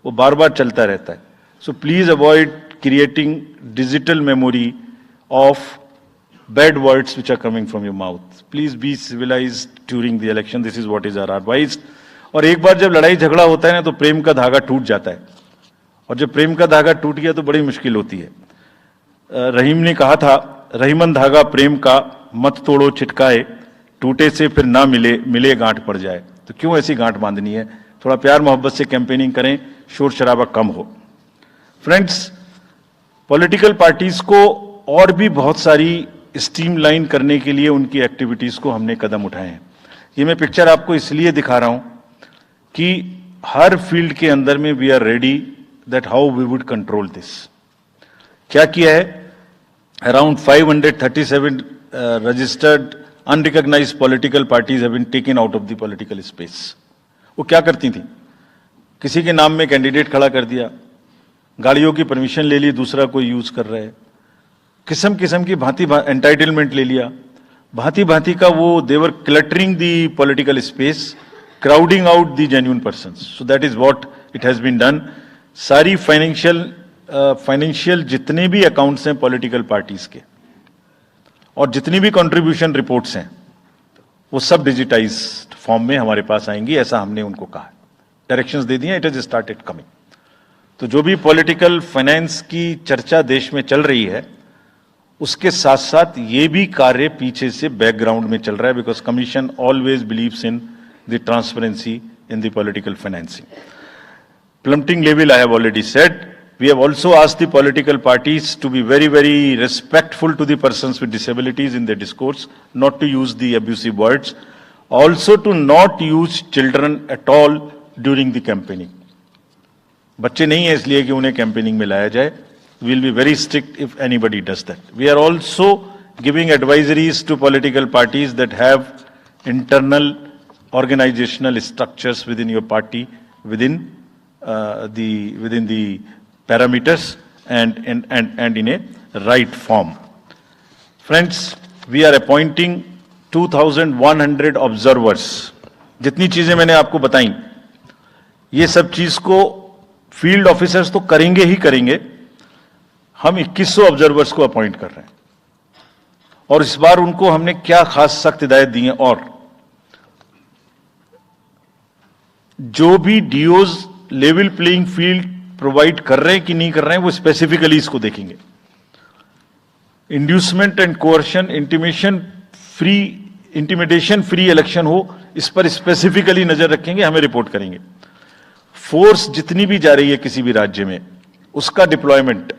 वो बार बार चलता रहता है। So please avoid creating digital memory of bad words which are coming from your mouth. Please be civilised during the election, this is what is our advice. और एक बार जब लड़ाई झगड़ा होता है ना तो प्रेम का धागा टूट जाता है, और जब प्रेम का धागा टूट गया तो बड़ी मुश्किल होती है। रहीम ने कहा था, रहीमन धागा प्रेम का मत तोड़ो चिटकाए, टूटे से फिर ना मिले, मिले गांठ पड़ जाए। तो क्यों ऐसी गांठ बांधनी है? थोड़ा प्यार मोहब्बत से कैंपेनिंग करें, शोर शराबा कम हो। फ्रेंड्स, पॉलिटिकल पार्टीज को और भी बहुत सारी स्ट्रीमलाइन करने के लिए उनकी एक्टिविटीज को हमने कदम उठाए हैं। ये मैं पिक्चर आपको इसलिए दिखा रहा हूं कि हर फील्ड के अंदर में we are ready that how we would control this. क्या किया है? Around 537 registered unrecognised political parties have been taken out of the political space. वो क्या करती थी? किसी के नाम में कैंडिडेट खड़ा कर दिया, गाड़ियों की परमिशन ले ली, दूसरा कोई यूज कर रहा है, किस्म किस्म की भांति एंटाइटलमेंट ले लिया, भांति भांति का वो they're cluttering the political space, crowding out the genuine persons. So that is what it has been done. सारी फाइनेंशियल जितने भी अकाउंट्स हैं पॉलिटिकल पार्टीज के, और जितनी भी कंट्रीब्यूशन रिपोर्ट्स हैं वो सब डिजिटाइज्ड फॉर्म में हमारे पास आएंगी, ऐसा हमने उनको कहा। डायरेक्शंस दे दिए, इट इज स्टार्टेड कमिंग। तो जो भी पॉलिटिकल फाइनेंस की चर्चा देश में चल रही है, उसके साथ साथ ये भी कार्य पीछे से बैकग्राउंड में चल रहा है, because commission always believes in the transparency in the political financing. Plummeting level, I have already said. We have also asked the political parties to be very, very respectful to the persons with disabilities in their discourse, not to use the abusive words, also to not use children at all during the campaigning. बच्चे नहीं है इसलिए कि उन्हें campaigning में लाया जाए. We will be very strict if anybody does that. We are also giving advisories to political parties that have internal organizational structures within your party, within the parameters and in a right form. Friends, we are appointing 2,100 observers. जितनी चीजें मैंने आपको बताई, ये सब चीज को field officers तो करेंगे ही करेंगे. हम 2100 ऑब्जर्वर्स को अपॉइंट कर रहे हैं और इस बार उनको हमने क्या खास सख्त हिदायत दी है, और जो भी डीओज लेवल प्लेइंग फील्ड प्रोवाइड कर रहे हैं कि नहीं कर रहे हैं, वो स्पेसिफिकली इसको देखेंगे. Inducement and coercion, intimidation free election हो, इस पर स्पेसिफिकली नजर रखेंगे, हमें रिपोर्ट करेंगे. फोर्स जितनी भी जा रही है किसी भी राज्य में, उसका डिप्लॉयमेंट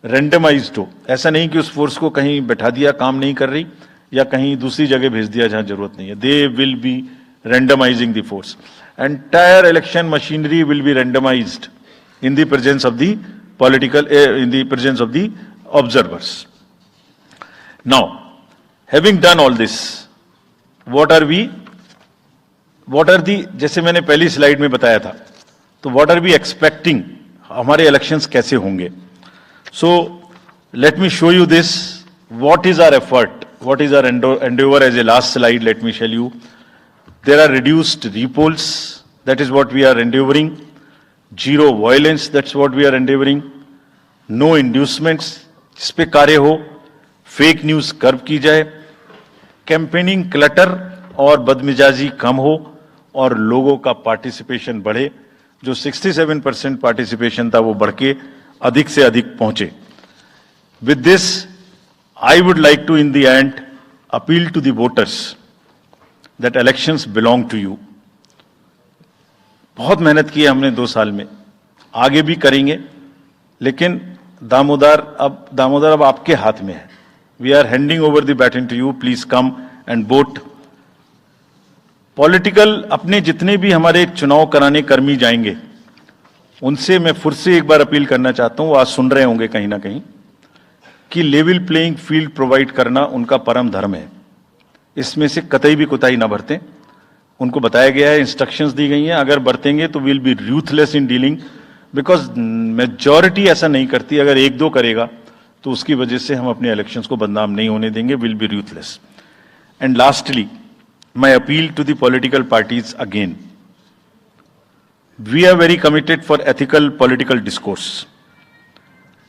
रैंडमाइज्ड हो. ऐसा नहीं कि उस फोर्स को कहीं बैठा दिया, काम नहीं कर रही, या कहीं दूसरी जगह भेज दिया जहां जरूरत नहीं है. They will be randomizing the force. Entire election machinery will be randomized in the presence of the observers. Now, having done all this, what are the, जैसे मैंने पहली स्लाइड में बताया था, तो what are we expecting, हमारे elections कैसे होंगे? So, let me show you this. What is our effort? What is our endeavor? As a last slide, let me tell you. There are reduced repolls, that is what we are endeavoring. Zero violence, that's what we are endeavoring. No inducements, इस पे कार्य हो. Fake news curve की जाए. Campaigning clutter और बदमिजाजी कम हो और लोगों का पार्टिसिपेशन बढ़े. जो 67% पार्टिसिपेशन था वो बढ़ के अधिक से अधिक पहुंचे. With this, I would like to in the end appeal to the voters that elections belong to you. बहुत मेहनत की है हमने 2 साल में, आगे भी करेंगे, लेकिन दामोदर अब आपके हाथ में है. We are handing over the baton to you. Please come and vote. Political अपने जितने भी हमारे चुनाव कराने कर्मी जाएंगे, उनसे मैं फिर से एक बार अपील करना चाहता हूं, वो आज सुन रहे होंगे कहीं ना कहीं, कि लेवल प्लेइंग फील्ड प्रोवाइड करना उनका परम धर्म है. इसमें से कतई भी कोताही ना बरतें. उनको बताया गया है, इंस्ट्रक्शंस दी गई हैं, अगर बरतेंगे तो will be ruthless in dealing, because majority ऐसा नहीं करती. अगर 1-2 करेगा तो उसकी वजह से हम अपने इलेक्शंस को बदनाम नहीं होने देंगे. Will be ruthless. And lastly, my appeal to the political parties again. We are very committed for ethical political discourse.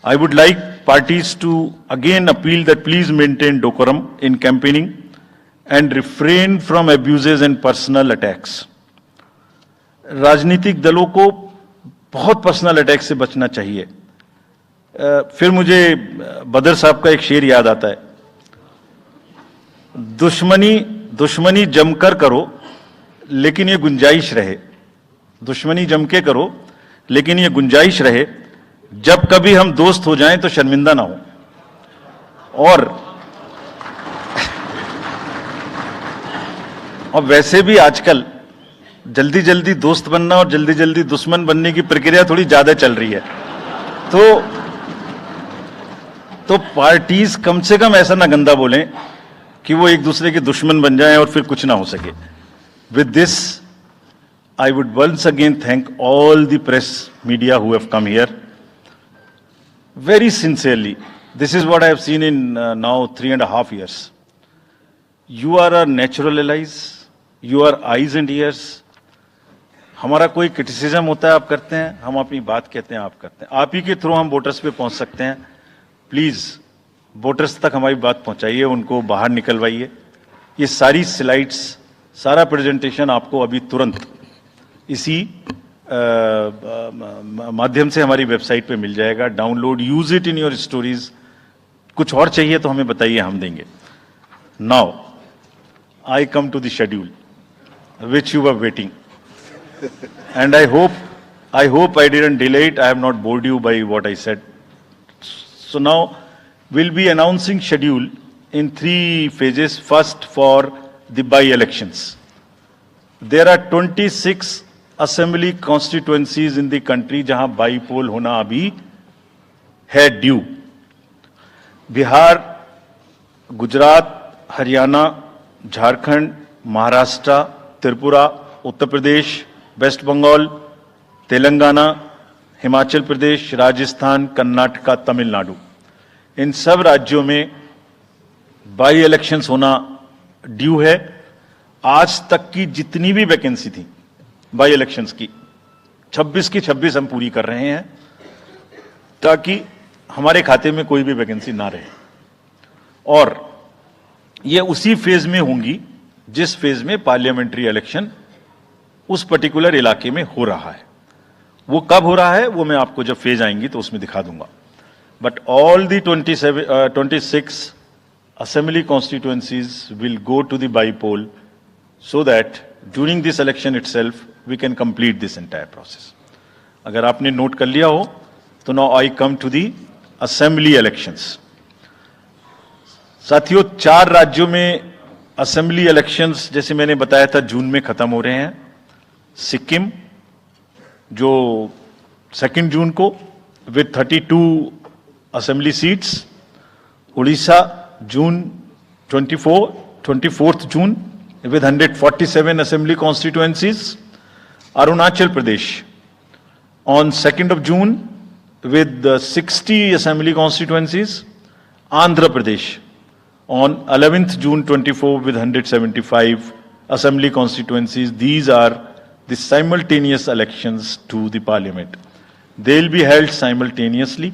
I would like parties to again appeal that please maintain decorum in campaigning and refrain from abuses and personal attacks. राजनीतिक दलों को बहुत personal attack से बचना चाहिए. फिर मुझे बदर साहब का एक शेर याद आता है, दुश्मनी जमकर करो लेकिन ये गुंजाइश रहे. दुश्मनी जम के करो लेकिन ये गुंजाइश रहे, जब कभी हम दोस्त हो जाएं तो शर्मिंदा ना हो. और वैसे भी आजकल जल्दी जल्दी दोस्त बनना और जल्दी जल्दी दुश्मन बनने की प्रक्रिया थोड़ी ज्यादा चल रही है. तो पार्टीज कम से कम ऐसा ना गंदा बोलें कि वो एक दूसरे के दुश्मन बन जाएं और फिर कुछ ना हो सके. With this, I would once again thank all the press media who have come here. Very sincerely, this is what I have seen in now 3.5 years. You are our natural allies, you are eyes and ears. हमारा कोई criticism होता है आप करते हैं, हम अपनी बात कहते हैं आप करते हैं. आप ही के थ्रू हम वोटर्स पे पहुंच सकते हैं. प्लीज वोटर्स तक हमारी बात पहुंचाइए, उनको बाहर निकलवाइए। ये सारी स्लाइड्स, सारा प्रेजेंटेशन आपको अभी तुरंत इसी माध्यम से हमारी वेबसाइट पे मिल जाएगा। Download, use it in your stories. कुछ और चाहिए तो हमें बताइए, हम देंगे। Now I come to the schedule which you were waiting, and I hope I didn't delay it. I have not bored you by what I said. So now we'll be announcing schedule in 3 phases. First, for the by-elections. There are 26 assembly constituencies in the country जहां by-poll होना अभी है due. Bihar, Gujarat, Haryana, Jharkhand, Maharashtra, Tripura, Uttar Pradesh, waste Bengal, Telangana, Himachal Pradesh, Rajasthan, Karnataka, Tamil Nadu, इन सब राज्यों में by elections होना due है। आज तक की जितनी भी वैकेंसी थी बाई इलेक्शंस की, 26 की 26 हम पूरी कर रहे हैं, ताकि हमारे खाते में कोई भी वैकेंसी ना रहे। और ये उसी फेज में होंगी जिस फेज में पार्लियामेंट्री इलेक्शन उस पर्टिकुलर इलाके में हो रहा है। वो कब हो रहा है वो मैं आपको जब फेज आएंगी तो उसमें दिखा दूंगा। But all the 26 assembly constituencies will go to the by-poll so that during this election itself we can complete this entire process. अगर आपने नोट कर लिया हो तो now I come to the assembly elections. साथियों, 4 राज्यों में असेंबली इलेक्शंस जैसे मैंने बताया था जून में खत्म हो रहे हैं। सिक्किम जो 2 जून को with 32 assembly seats, Orissa June 24 June with 147 assembly constituencies, Arunachal Pradesh on 2nd of June with 60 assembly constituencies, Andhra Pradesh on 11th June 24 with 175 assembly constituencies. These are the simultaneous elections to the parliament. They'll be held simultaneously.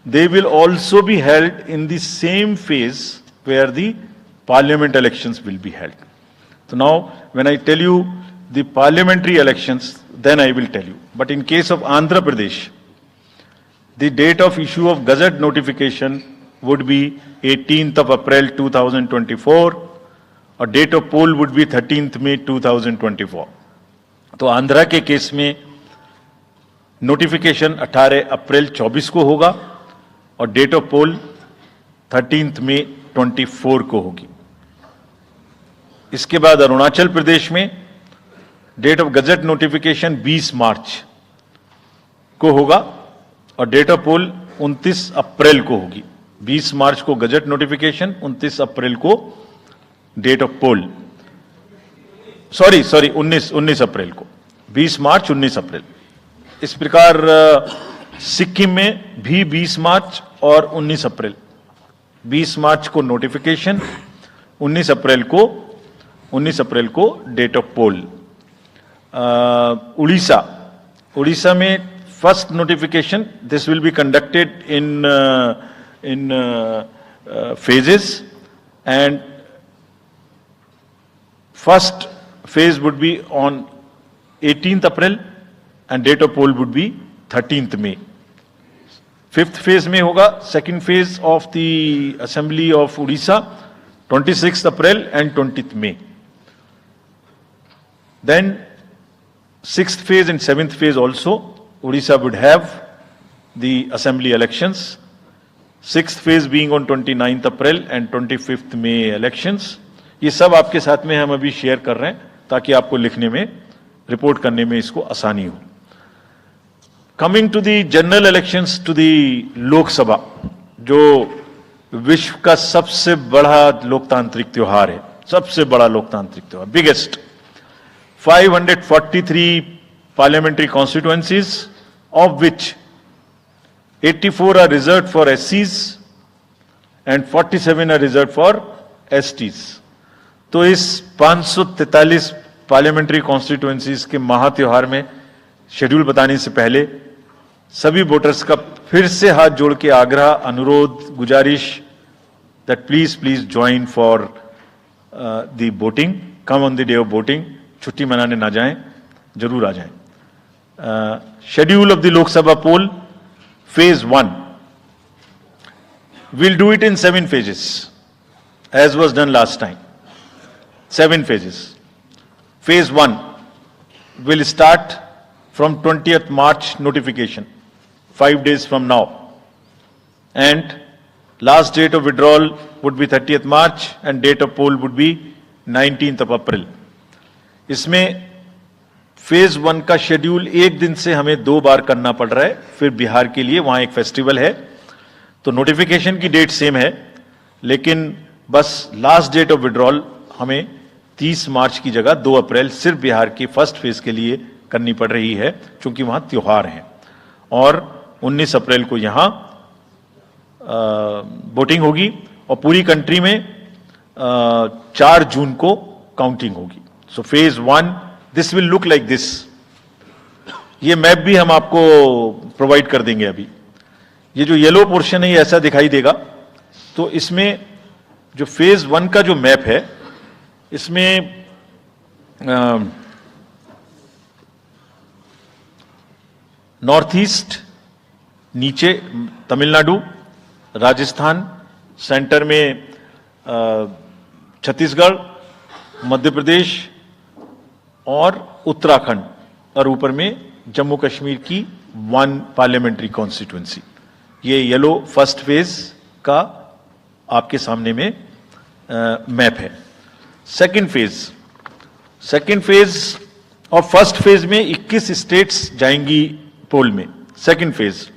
They will also be held in the same phase where the parliament elections will be held. So now, when I tell you the parliamentary elections, then I will tell you. But in case of Andhra Pradesh, the date of issue of Gazette notification would be 18th of April 2024, और date of poll would be 13th May 2024. तो आंध्रा के case में notification 18 अप्रैल 24 को होगा और date of pole 13th May 24 को होगी। इसके बाद अरुणाचल प्रदेश में डेट ऑफ गजट नोटिफिकेशन 20 मार्च को होगा और डेट ऑफ पोल 29 अप्रैल को होगी। 20 मार्च को गजट नोटिफिकेशन, 29 अप्रैल को डेट ऑफ पोल। सॉरी 19 अप्रैल को, 20 मार्च 19 अप्रैल। इस प्रकार सिक्किम में भी 20 मार्च और 19 अप्रैल, 20 मार्च को नोटिफिकेशन, 19 अप्रैल को डेट ऑफ पोल। उड़ीसा में first notification, this will be conducted in phases, and first phase would be on 18th April and date of poll would be 13th May. 5th phase में होगा second phase of the assembly of Odisha 26th April and 20th May. Then 6th phase and 7th phase also Odisha would have the assembly elections. 6th phase being on 29th April and 25th May elections. ये सब आपके साथ में हम अभी share कर रहे हैं ताकि आपको लिखने में, रिपोर्ट करने में इसको आसानी हो। Coming to the general elections to the Lok Sabha, जो विश्व का सबसे बड़ा लोकतांत्रिक त्योहार है, सबसे बड़ा लोकतांत्रिक त्योहार, biggest. 543 parliamentary constituencies, of which 84 are reserved for SCs and 47 are reserved for STs. तो इस 543 पार्लियामेंट्री कॉन्स्टिट्यूएंसीज के महात्योहार में शेड्यूल बताने से पहले सभी वोटर्स का फिर से हाथ जोड़ के आग्रह, अनुरोध, गुजारिश that please join for the voting. Come on the day of voting. छुट्टी मनाने ना जाएं, जरूर आ जाएं. Schedule of the Lok Sabha poll, phase 1. We'll do it in 7 phases, as was done last time. 7 phases. Phase 1 will start from 20th March notification, 5 days from now. And last date of withdrawal would be 30th March and date of poll would be 19th of April. इसमें phase 1 का schedule एक दिन से हमें 2 बार करना पड़ रहा है. फिर बिहार के लिए वहां एक फेस्टिवल है, तो नोटिफिकेशन की डेट सेम है, लेकिन बस लास्ट डेट ऑफ विड्रॉल हमें 30 मार्च की जगह 2 अप्रैल सिर्फ बिहार की फर्स्ट फेज के लिए करनी पड़ रही है, क्योंकि वहां त्योहार हैं. और 19 अप्रैल को यहां वोटिंग होगी और पूरी कंट्री में 4 जून को काउंटिंग होगी. So phase 1 this will look like this. ये मैप भी हम आपको प्रोवाइड कर देंगे. अभी ये जो येलो पोर्शन है ये ऐसा दिखाई देगा. तो इसमें जो फेज 1 का जो मैप है, इसमें नॉर्थ ईस्ट नीचे तमिलनाडु, राजस्थान, सेंटर में छत्तीसगढ़, मध्य प्रदेश और उत्तराखंड, और ऊपर में जम्मू कश्मीर की 1 पार्लियामेंट्री कॉन्स्टिट्यूएंसी. ये येलो फर्स्ट फेज का आपके सामने में मैप है. सेकंड फेज और फर्स्ट फेज में 21 स्टेट्स जाएंगी पोल में. Second phase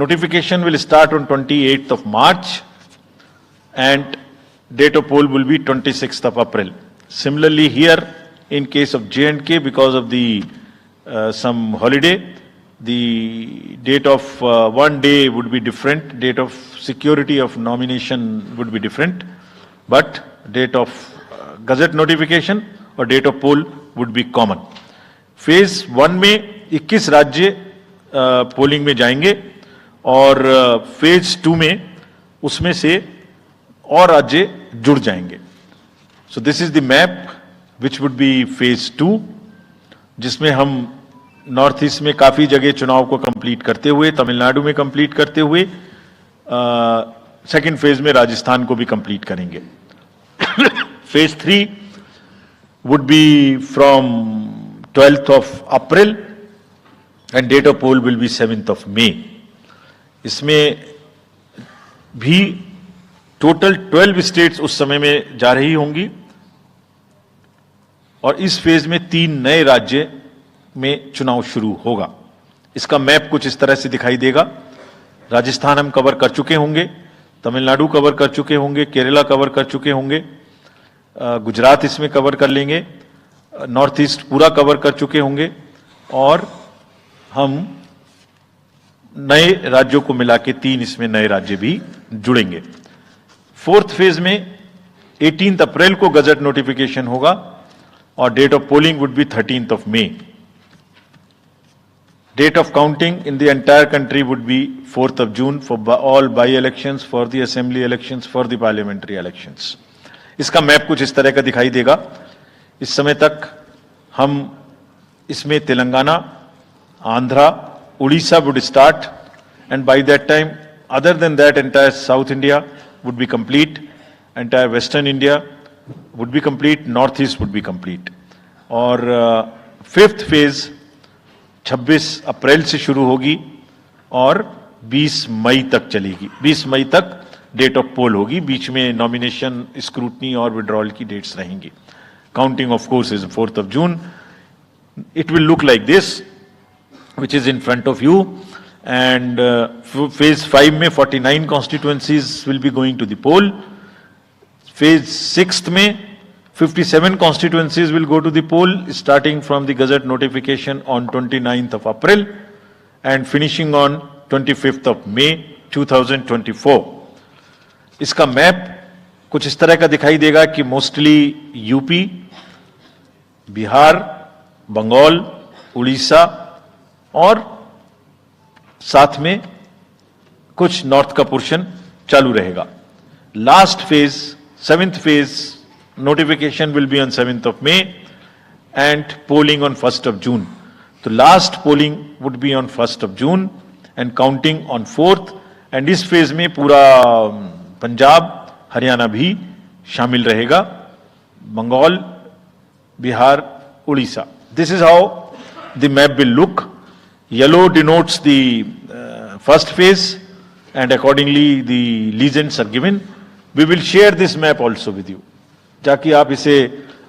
notification will start on 28th of March and date of poll will be 26th of April. Similarly here in case of J&K, because of the some holiday, the date of one day would be different, date of security of nomination would be different, but date of gazette notification और date of poll would be common. Phase 1 में 21 राज्य polling में जाएंगे और phase 2 में उसमें से और राज्य जुड़ जाएंगे. सो this is the map which would be phase 2, जिसमें हम नॉर्थ ईस्ट में काफी जगह चुनाव को कंप्लीट करते हुए, तमिलनाडु में कंप्लीट करते हुए, सेकंड फेज में राजस्थान को भी कंप्लीट करेंगे. Phase 3 would be from 12th of April and date of poll will be 7th of May. इसमें भी टोटल 12 स्टेट्स उस समय में जा रही होंगी और इस फेज में 3 नए राज्य में चुनाव शुरू होगा. इसका मैप कुछ इस तरह से दिखाई देगा. राजस्थान हम कवर कर चुके होंगे, तमिलनाडु कवर कर चुके होंगे, केरला कवर कर चुके होंगे, गुजरात इसमें कवर कर लेंगे, नॉर्थ ईस्ट पूरा कवर कर चुके होंगे और हम नए राज्यों को मिला के 3 इसमें नए राज्य भी जुड़ेंगे. फोर्थ फेज में 18 अप्रैल को गजट नोटिफिकेशन होगा और date of polling would be 13th of May. Date of counting in the entire country would be 4th of June for all by-elections, for the assembly elections, for the parliamentary elections. इसका map कुछ इस तरह का दिखाई देगा. इस समय तक हम इसमें Telangana, Andhra, Orissa would start, and by that time, other than that, entire South India would be complete, entire Western India would be complete, Northeast would be complete. और फिफ्थ फेज 26 अप्रैल से शुरू होगी और 20 मई तक चलेगी. 20 मई तक डेट ऑफ पोल होगी. बीच में नॉमिनेशन, स्क्रूटनी और विड्रॉल की डेट्स रहेंगी. Counting of course is 4th of June. It will look like this, which is in front of you. And phase 5 में 49 constituencies will be going to the poll. Phase 6th में 57 constituencies will go to the poll, starting from the gazette notification on 29th of April and finishing on 25th of May 2024. इसका map कुछ इस तरह का दिखाई देगा कि mostly UP, Bihar, Bengal, Orissa और साथ में कुछ नॉर्थ का पोर्शन चालू रहेगा. last phase, 7th phase, notification will be on 7th of May and polling on 1st of June. The last polling would be on 1st of June and counting on 4th. And इस phase में पूरा पंजाब, हरियाणा भी शामिल रहेगा, Bengal, Bihar, Orissa. This is how the map will look. Yellow denotes the first phase and accordingly the legends are given. We will share this map also with you, ताकि आप इसे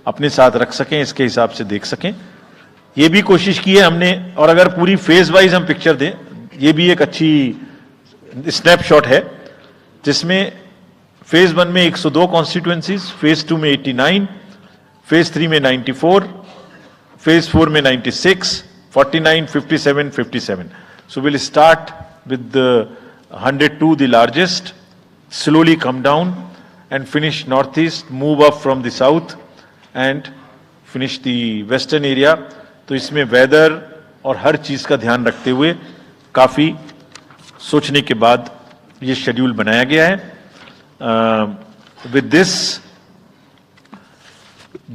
अपने साथ रख सकें, इसके हिसाब से देख सकें. ये भी कोशिश की है हमने, और अगर पूरी फेज वाइज हम पिक्चर दें, ये भी एक अच्छी स्नैपशॉट है, जिसमें फेज 1 में 102 कॉन्स्टिट्यूएंसीज, फेज 2 में 89, फेज 3 में 94, फेज 4 में 96, 49, 57, 57. So we'll start with the 102, the largest, slowly come down and finish northeast, move up from the south and finish the western area. तो इसमें वेदर और हर चीज का ध्यान रखते हुए काफी सोचने के बाद ये शेड्यूल बनाया गया है. विद दिस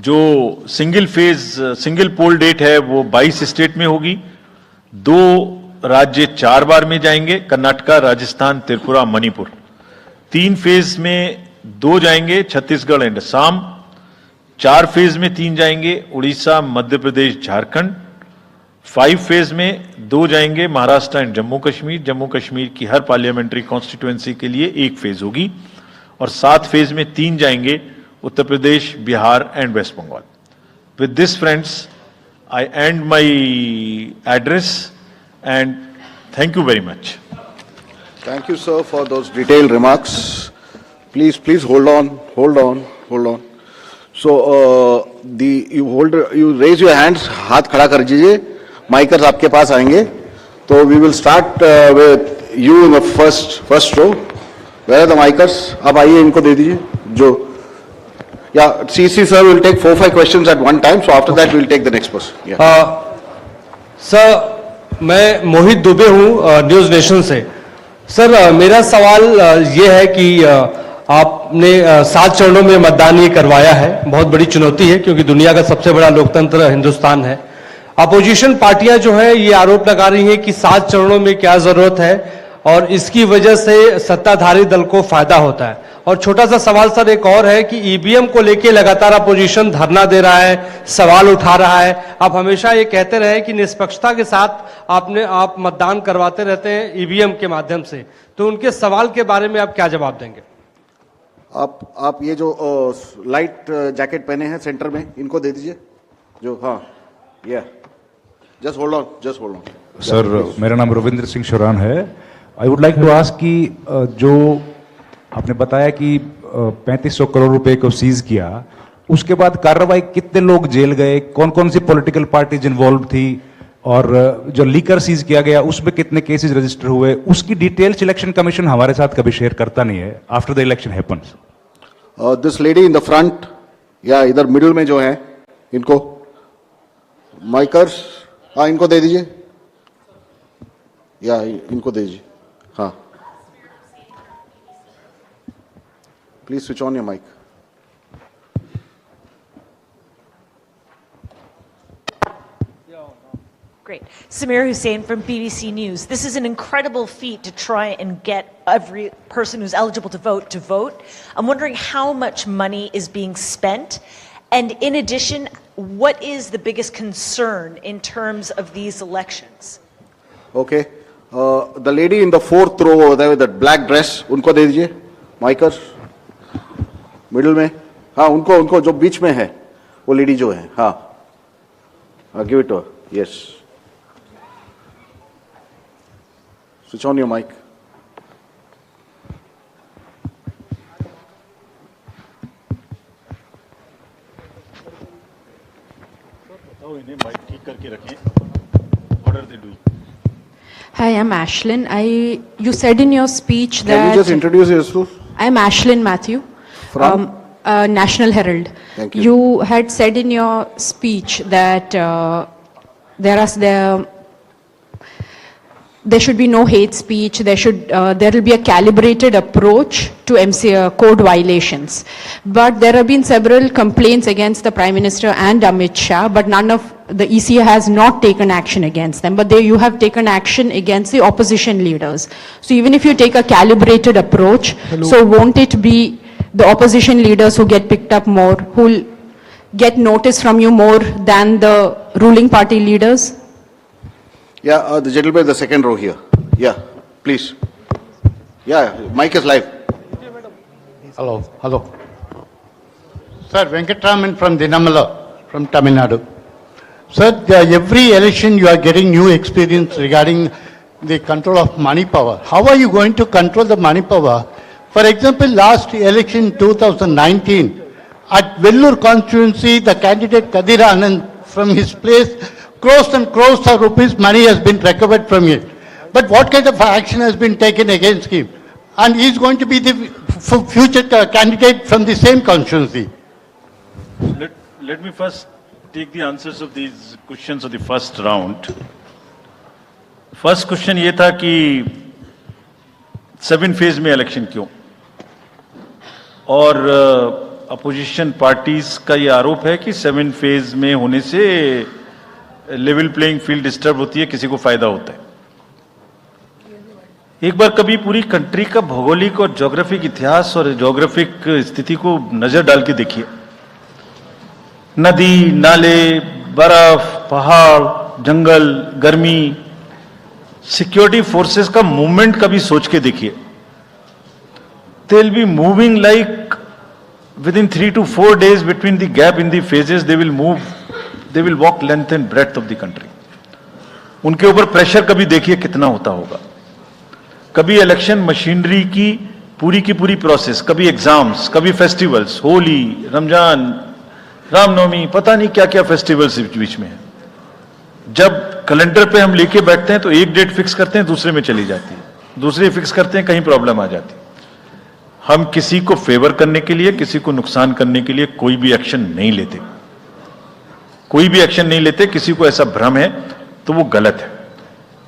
जो सिंगल पोल डेट है वो 22 स्टेट में होगी. 2 राज्य 4 बार में जाएंगे, कर्नाटका, राजस्थान, त्रिपुरा, मणिपुर. 3 फेज में 2 जाएंगे, छत्तीसगढ़ एंड असम. 4 फेज में 3 जाएंगे, उड़ीसा, मध्य प्रदेश, झारखंड. 5 फेज में 2 जाएंगे, महाराष्ट्र एंड जम्मू कश्मीर. जम्मू कश्मीर की हर पार्लियामेंट्री कॉन्स्टिट्यूएंसी के लिए 1 फेज होगी. और 7 फेज में 3 जाएंगे, Uttar Pradesh, Bihar and West Bengal. With this friends, I end my address and thank you very much. Thank you, sir, for those detailed remarks. Please hold on. So, you raise your hands, हाथ खड़ा कर दीजिए. माइकर्स आपके पास आएंगे. तो we will start with you in the first row. Where are the micers? आप आइए, इनको दे दीजिए. जो CC sir will take 4-5 questions at one time. So after that we'll take the next person. Yeah. Sir, मैं मोहित दुबे हूँ news nation से. Sir, मेरा सवाल ये है कि आपने 7 चरणों में मतदान ये करवाया है. बहुत बड़ी चुनौती है क्योंकि दुनिया का सबसे बड़ा लोकतंत्र हिंदुस्तान है. अपोजिशन पार्टियां जो है ये आरोप लगा रही हैं कि 7 चरणों में क्या जरूरत है और इसकी वजह से सत्ताधारी दल को फायदा होता है. और छोटा सा सवाल सर एक और है कि ईवीएम को लेके लगातार अपोजिशन धरना दे रहा है, सवाल उठा रहा है. आप हमेशा ये कहते रहे कि निष्पक्षता के साथ आप मतदान करवाते रहते हैं ईवीएम के माध्यम से, तो उनके सवाल के बारे में आप क्या जवाब देंगे? आप ये जो लाइट जैकेट पहने हैं सेंटर में, इनको दे दीजिए. जो जस्ट होल्ड ऑन. सर, मेरा नाम रविंद्र सिंह शोरान है. I would like to ask कि जो आपने बताया कि 3500 करोड़ रुपए को सीज किया, उसके बाद कार्रवाई कितने लोग जेल गए, कौन कौन सी पॉलिटिकल पार्टीज इन्वॉल्व थी, और जो लीकर सीज किया गया उसमें कितने केसेस रजिस्टर हुए, उसकी डिटेल्स इलेक्शन कमीशन हमारे साथ कभी शेयर करता नहीं है after the election happens. This lady in the front, या इधर मिडिल में जो है, इनको माइकर्स, इनको दे दीजिए. या इनको दे दीजिए. हाँ, please switch on your mic. Great. Samir Hussain from BBC News. This is an incredible feat to try and get every person who's eligible to vote. I'm wondering how much money is being spent. And in addition, what is the biggest concern in terms of these elections? Okay. The lady in the 4th row over there with that black dress, उनको दे दीजिए. माइकर्स middle में. हाँ, उनको जो बीच में है, वो lady जो है. हाँ, give it to her. Yes. Switch on your mic. Hi, I'm Ashlyn. You said in your speech that... Can you just introduce yourself? I'm Ashlyn Matthew. From? National Herald. Thank you. You had said in your speech that there should be no hate speech. There will be a calibrated approach to code violations. But there have been several complaints against the Prime Minister and Amit Shah, but none of the ECA has not taken action against them. But you have taken action against the opposition leaders. So even if you take a calibrated approach, so won't it be the opposition leaders who get picked up more, who will get notice from you more than the ruling party leaders? Yeah, the gentleman in the second row here. Yeah, please. Yeah, mic is live. Hello. Sir, Venkatraman from Dinamala, from Tamil Nadu. Sir, every election you are getting new experience regarding the control of money power. How are you going to control the money power? For example, last election 2019, at Vellore constituency, the candidate Kadir Anand from his place, crores and crores of rupees money has been recovered from it. But what kind of action has been taken against him? And he is going to be the future candidate from the same constituency. Let me first take the answers of these questions of the first round. First question ये था कि 7 phase में election क्यों? और opposition parties का ये आरोप है कि 7 फेज में होने से लेवल प्लेइंग फील्ड डिस्टर्ब होती है, किसी को फायदा होता है। एक बार कभी पूरी कंट्री का भौगोलिक और ज्योग्राफिक इतिहास और ज्योग्राफिक स्थिति को नजर डाल के देखिए। नदी, नाले, बर्फ, पहाड़, जंगल, गर्मी, सिक्योरिटी फोर्सेस का मूवमेंट कभी सोच के देखिए। They will be moving like within 3 to 4 days between the gap in the phases, they will walk length and breadth of the country. उनके ऊपर प्रेशर कभी देखिए कितना होता होगा। कभी इलेक्शन मशीनरी की पूरी प्रोसेस, कभी एग्जाम्स, कभी फेस्टिवल्स, होली, रमजान, रामनवमी, पता नहीं क्या क्या फेस्टिवल्स बीच में है। जब कैलेंडर पे हम लेके बैठते हैं तो एक डेट फिक्स करते हैं, दूसरे में चली जाती है, दूसरे फिक्स करते हैं, कहीं प्रॉब्लम आ जाती है। हम किसी को फेवर करने के लिए, किसी को नुकसान करने के लिए कोई भी एक्शन नहीं लेते, कोई भी एक्शन नहीं लेते। किसी को ऐसा भ्रम है तो वो गलत है।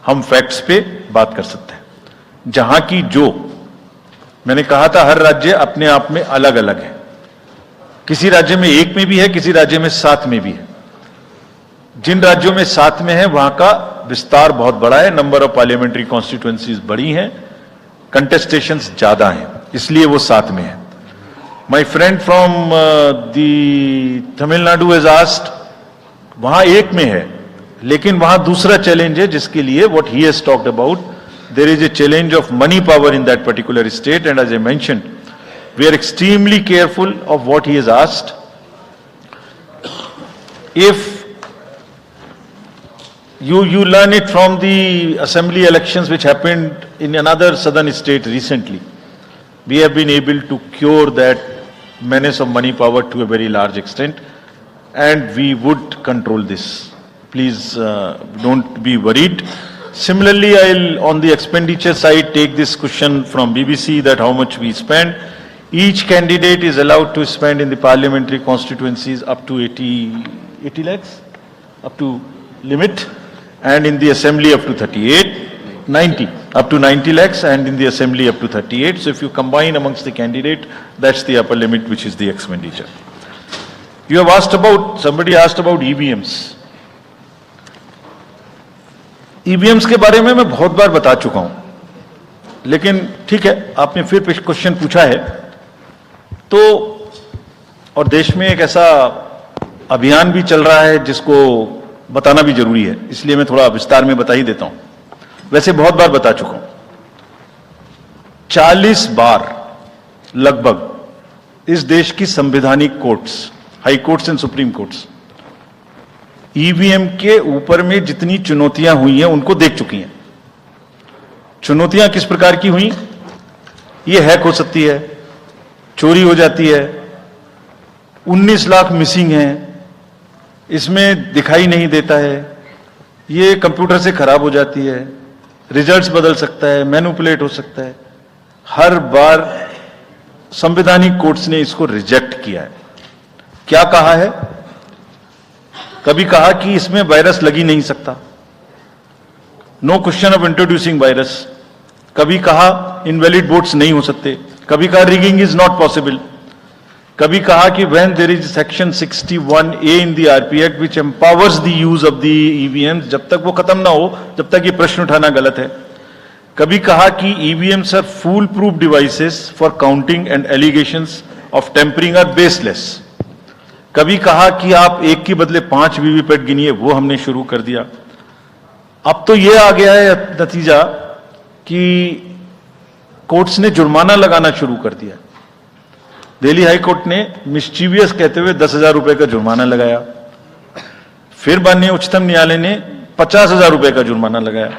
हम फैक्ट्स पे बात कर सकते हैं। जहां की जो मैंने कहा था, हर राज्य अपने आप में अलग अलग है। किसी राज्य में 1 में भी है, किसी राज्य में 7 में भी है। जिन राज्यों में 7 में है वहां का विस्तार बहुत बड़ा है, नंबर ऑफ पार्लियामेंट्री कॉन्स्टिट्यूएंसीज बड़ी हैं, कंटेस्टेशंस ज्यादा हैं, इसलिए वो 7 में है। My friend from the Tamil Nadu has asked, वहां 1 में है, लेकिन वहां दूसरा चैलेंज है जिसके लिए what he has talked about, there is a challenge of money power in that particular state, and as I mentioned, we are extremely careful of what he has asked. If you learn it from the assembly elections which happened in another southern state recently, we have been able to cure that menace of money power to a very large extent, and we would control this. Please don't be worried. Similarly, I'll on the expenditure side take this question from BBC that how much we spend. Each candidate is allowed to spend in the parliamentary constituencies up to 80 lakhs, up to limit, and in the assembly up to 90, up to 90 lakhs, and in the assembly up to 38. So if you combine amongst the candidate, that's the upper limit, which is the expenditure. You have asked about, somebody asked about EVMs. EVMs के बारे में मैं बहुत बार बता चुका हूं, लेकिन ठीक है, आपने फिर क्वेश्चन पूछा है तो, और देश में एक ऐसा अभियान भी चल रहा है जिसको बताना भी जरूरी है, इसलिए मैं थोड़ा विस्तार में बता ही देता हूं। वैसे बहुत बार बता चुका हूं, 40 बार लगभग इस देश की संवैधानिक courts, high courts and supreme courts EVM के ऊपर में जितनी चुनौतियां हुई हैं उनको देख चुकी हैं। चुनौतियां किस प्रकार की हुई? ये हैक हो सकती है, चोरी हो जाती है, 19 लाख मिसिंग हैं, इसमें दिखाई नहीं देता है, ये कंप्यूटर से खराब हो जाती है, रिजल्ट्स बदल सकता है, मैनिपुलेट हो सकता है। हर बार संवैधानिक कोर्ट्स ने इसको रिजेक्ट किया है। क्या कहा है? कभी कहा कि इसमें वायरस लग ही नहीं सकता, no question of introducing virus, कभी कहा इनवैलिड वोट्स नहीं हो सकते, कभी कहा रिगिंग इज नॉट पॉसिबल, कभी कहा कि when there is section 61A in the RP act which empowers the use of the EVMs, जब तक वो खत्म ना हो जब तक ये प्रश्न उठाना गलत है। कभी कहा कि EVMs are foolproof devices for counting and allegations of tampering are baseless. कभी कहा कि आप एक के बदले 5 वीवीपैट गिनिए, वो हमने शुरू कर दिया। अब तो ये आ गया है नतीजा कि कोर्ट्स ने जुर्माना लगाना शुरू कर दिया। दिल्ली हाई कोर्ट ने मिस्चीवियस कहते हुए 10,000 रुपए का जुर्माना लगाया, फिर माननीय उच्चतम न्यायालय ने 50,000 रुपए का जुर्माना लगाया।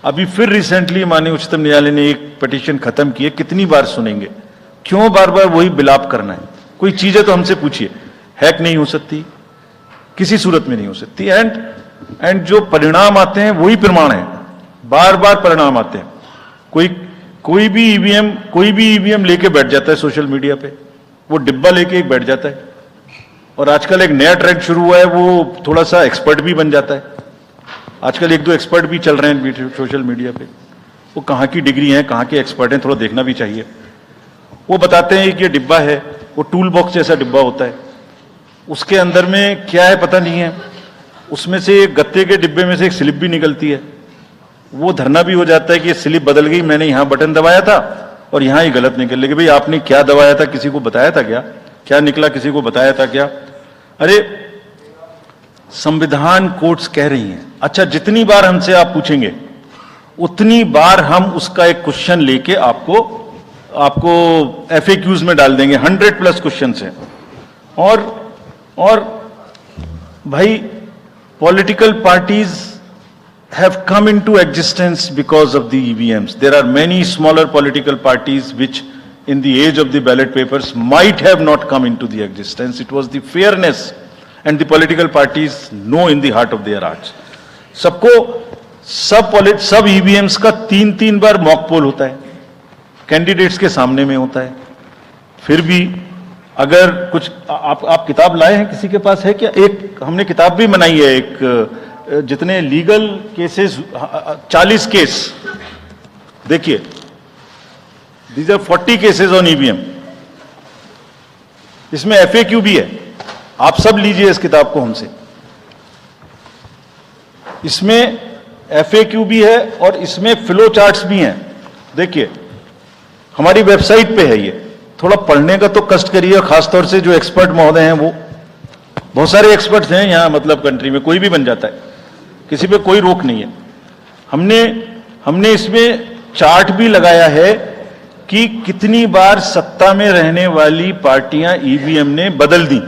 अभी फिर रिसेंटली माननीय उच्चतम न्यायालय ने एक पिटीशन खत्म की है। कितनी बार सुनेंगे, क्यों बार बार वही बिलाप करना है? कोई चीजें तो हमसे पूछिए, हैक नहीं हो सकती, किसी सूरत में नहीं हो सकती, एंड जो परिणाम आते हैं वही प्रमाण है, बार बार परिणाम आते हैं। कोई भी ईवीएम लेके बैठ जाता है सोशल मीडिया पे, वो डिब्बा लेके एक बैठ जाता है, और आजकल एक नया ट्रेंड शुरू हुआ है, वो थोड़ा सा एक्सपर्ट भी बन जाता है। आजकल 1-2 एक्सपर्ट भी चल रहे हैं सोशल मीडिया पे, वो कहाँ की डिग्री है, कहाँ के एक्सपर्ट हैं, थोड़ा देखना भी चाहिए। वो बताते हैं कि ये डिब्बा है, वो टूल बॉक्स जैसा डिब्बा होता है, उसके अंदर में क्या है पता नहीं है, उसमें से एक गत्ते के डिब्बे में से एक स्लिप भी निकलती है, वो धरना भी हो जाता है कि ये स्लिप बदल गई, मैंने यहां बटन दबाया था और यहां ही गलत निकल गई। भाई आपने क्या दबाया था, किसी को बताया था क्या? क्या निकला, किसी को बताया था क्या? अरे संविधान कोर्ट्स कह रही हैं। अच्छा, जितनी बार हमसे आप पूछेंगे उतनी बार हम उसका एक क्वेश्चन लेके आपको FAQs में डाल देंगे। 100+ क्वेश्चन हैं। और भाई political parties have come into existence because of the EVMs. There are many smaller political parties which in the age of the ballot papers might have not come into the existence. It was the fairness and the political parties know in the heart of their hearts. सब EVMs का 3-3 बार mock poll होता है, candidates के सामने में होता है। फिर भी अगर कुछ आप किताब लाए हैं, किसी के पास है क्या? एक हमने किताब भी बनाई है, एक जितने लीगल केसेस 40 केस, देखिए these are 40 cases on EVM. इसमें FAQ भी है, आप सब लीजिए इस किताब को हमसे। इसमें FAQ भी है और इसमें फ्लो चार्ट्स भी हैं। देखिए हमारी वेबसाइट पे है ये, थोड़ा पढ़ने का तो कष्ट करिए, खासतौर से जो एक्सपर्ट महोदय हैं, वो बहुत सारे एक्सपर्ट्स हैं यहां, मतलब कंट्री में कोई भी बन जाता है, किसी पे कोई रोक नहीं है। हमने इसमें चार्ट भी लगाया है कि कितनी बार सत्ता में रहने वाली पार्टियां ईवीएम ने बदल दी।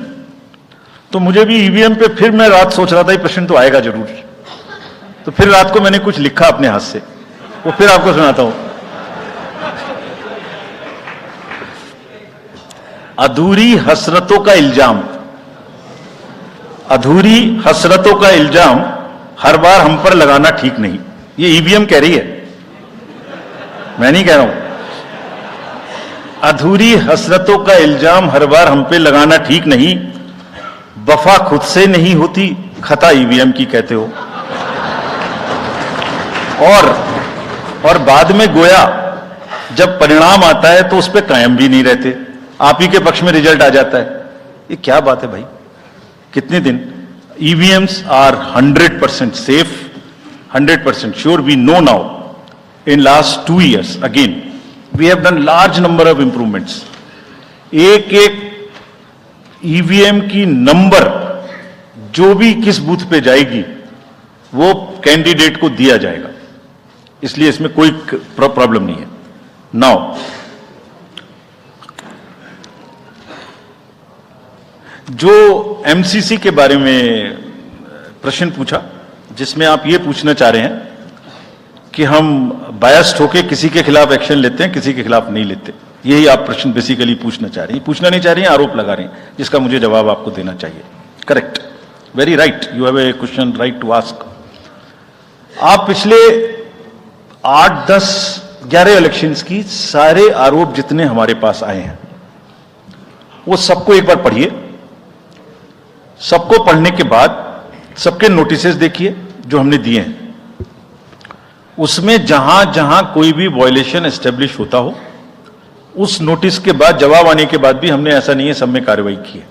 तो मुझे भी ईवीएम पे फिर मैं रात सोच रहा था ये प्रश्न तो आएगा जरूर, तो फिर रात को मैंने कुछ लिखा अपने हाथ से, वो फिर आपको सुनाता हूं। अधूरी हसरतों का इल्जाम, अधूरी हसरतों का इल्जाम हर बार हम पर लगाना ठीक नहीं। ये ईवीएम कह रही है, मैं नहीं कह रहा हूं। अधूरी हसरतों का इल्जाम हर बार हम पे लगाना ठीक नहीं, वफा खुद से नहीं होती, खता ईवीएम की कहते हो। और बाद में गोया जब परिणाम आता है तो उस पर कायम भी नहीं रहते, आप ही के पक्ष में रिजल्ट आ जाता है। ये क्या बात है भाई? कितने दिन? EVMs are 100% safe, 100% sure. We know now. In last 2 years, again, we have done large number of improvements. एक EVM की नंबर जो भी किस बूथ पे जाएगी वो कैंडिडेट को दिया जाएगा, इसलिए इसमें कोई प्रॉब्लम नहीं है। नाउ जो MCC के बारे में प्रश्न पूछा, जिसमें आप ये पूछना चाह रहे हैं कि हम बायस्ड होके किसी के खिलाफ एक्शन लेते हैं, किसी के खिलाफ नहीं लेते, यही आप प्रश्न बेसिकली पूछना चाह रही हैं। पूछना नहीं चाह रही हैं, आरोप लगा रही हैं, जिसका मुझे जवाब आपको देना चाहिए। Correct, very right, you have a question right to ask. आप पिछले 8, 10, 11 इलेक्शंस की सारे आरोप जितने हमारे पास आए हैं वो सबको एक बार पढ़िए। सबको पढ़ने के बाद सबके नोटिसेस देखिए जो हमने दिए हैं। उसमें जहां जहां कोई भी वायलेशन एस्टेब्लिश होता हो, उस नोटिस के बाद, जवाब आने के बाद भी हमने, ऐसा नहीं है सब में कार्रवाई की है.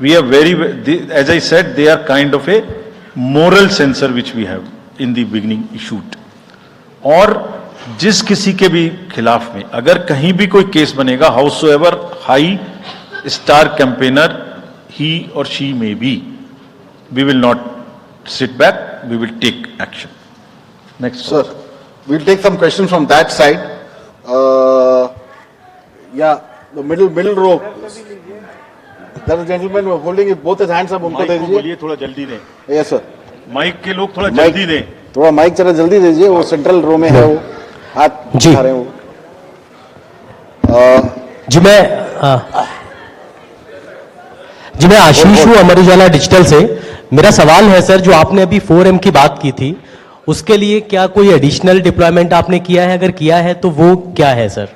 We are very, as I said, they are kind of a moral censor which we have in the beginning issued. और जिस किसी के भी खिलाफ में अगर कहीं भी कोई केस बनेगा, howsoever high star campaigner he or she may be, we will not sit back, we will take action. Next. Sir, we'll take some questions from that side. Yeah, the middle row. There is a gentleman who is holding both his hands up. उनको दे mic को दीजिए. बोलिए थोड़ा जल्दी दें. Yes, sir. Mic के लोग थोड़ा माइक- जल्दी दें. थोड़ा माइक जरा जल्दी दीजिए. वो सेंट्रल रो में है, वो हाथ जी. उठा रहे हैं वो. जी मैं आशीष हूँ अमर उजाला डिजिटल से. मेरा सवाल है सर, जो आपने अभी 4M की बात की थी, उसके लिए क्या कोई एडिशनल डिप्लॉयमेंट आपने किया है? अगर किया है तो वो क्या है sir?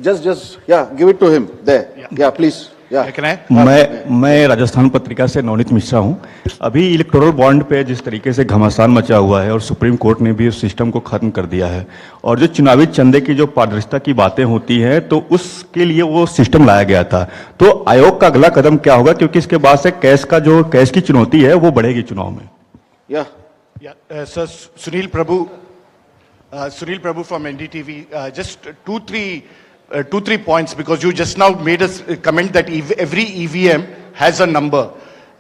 Just, yeah, give it to him. There. Yeah, please. Yeah. मैं राजस्थान पत्रिका से नवनीत मिश्रा हूं. अभी इलेक्टोरल बॉन्ड पे जिस तरीके से घमासान मचा हुआ है और सुप्रीम कोर्ट ने भी उस सिस्टम को खत्म कर दिया है, और जो चुनावी चंदे की जो पारदर्शिता की बातें होती हैं, तो उसके लिए वो सिस्टम लाया गया था. तो आयोग का अगला कदम क्या होगा, क्योंकि इसके बाद से कैश की चुनौती है वो बढ़ेगी चुनाव में. Yeah. Yeah, sir, Sunil Prabhu from NDTV. Just two, three points, because you just now made a comment that every EVM has a number,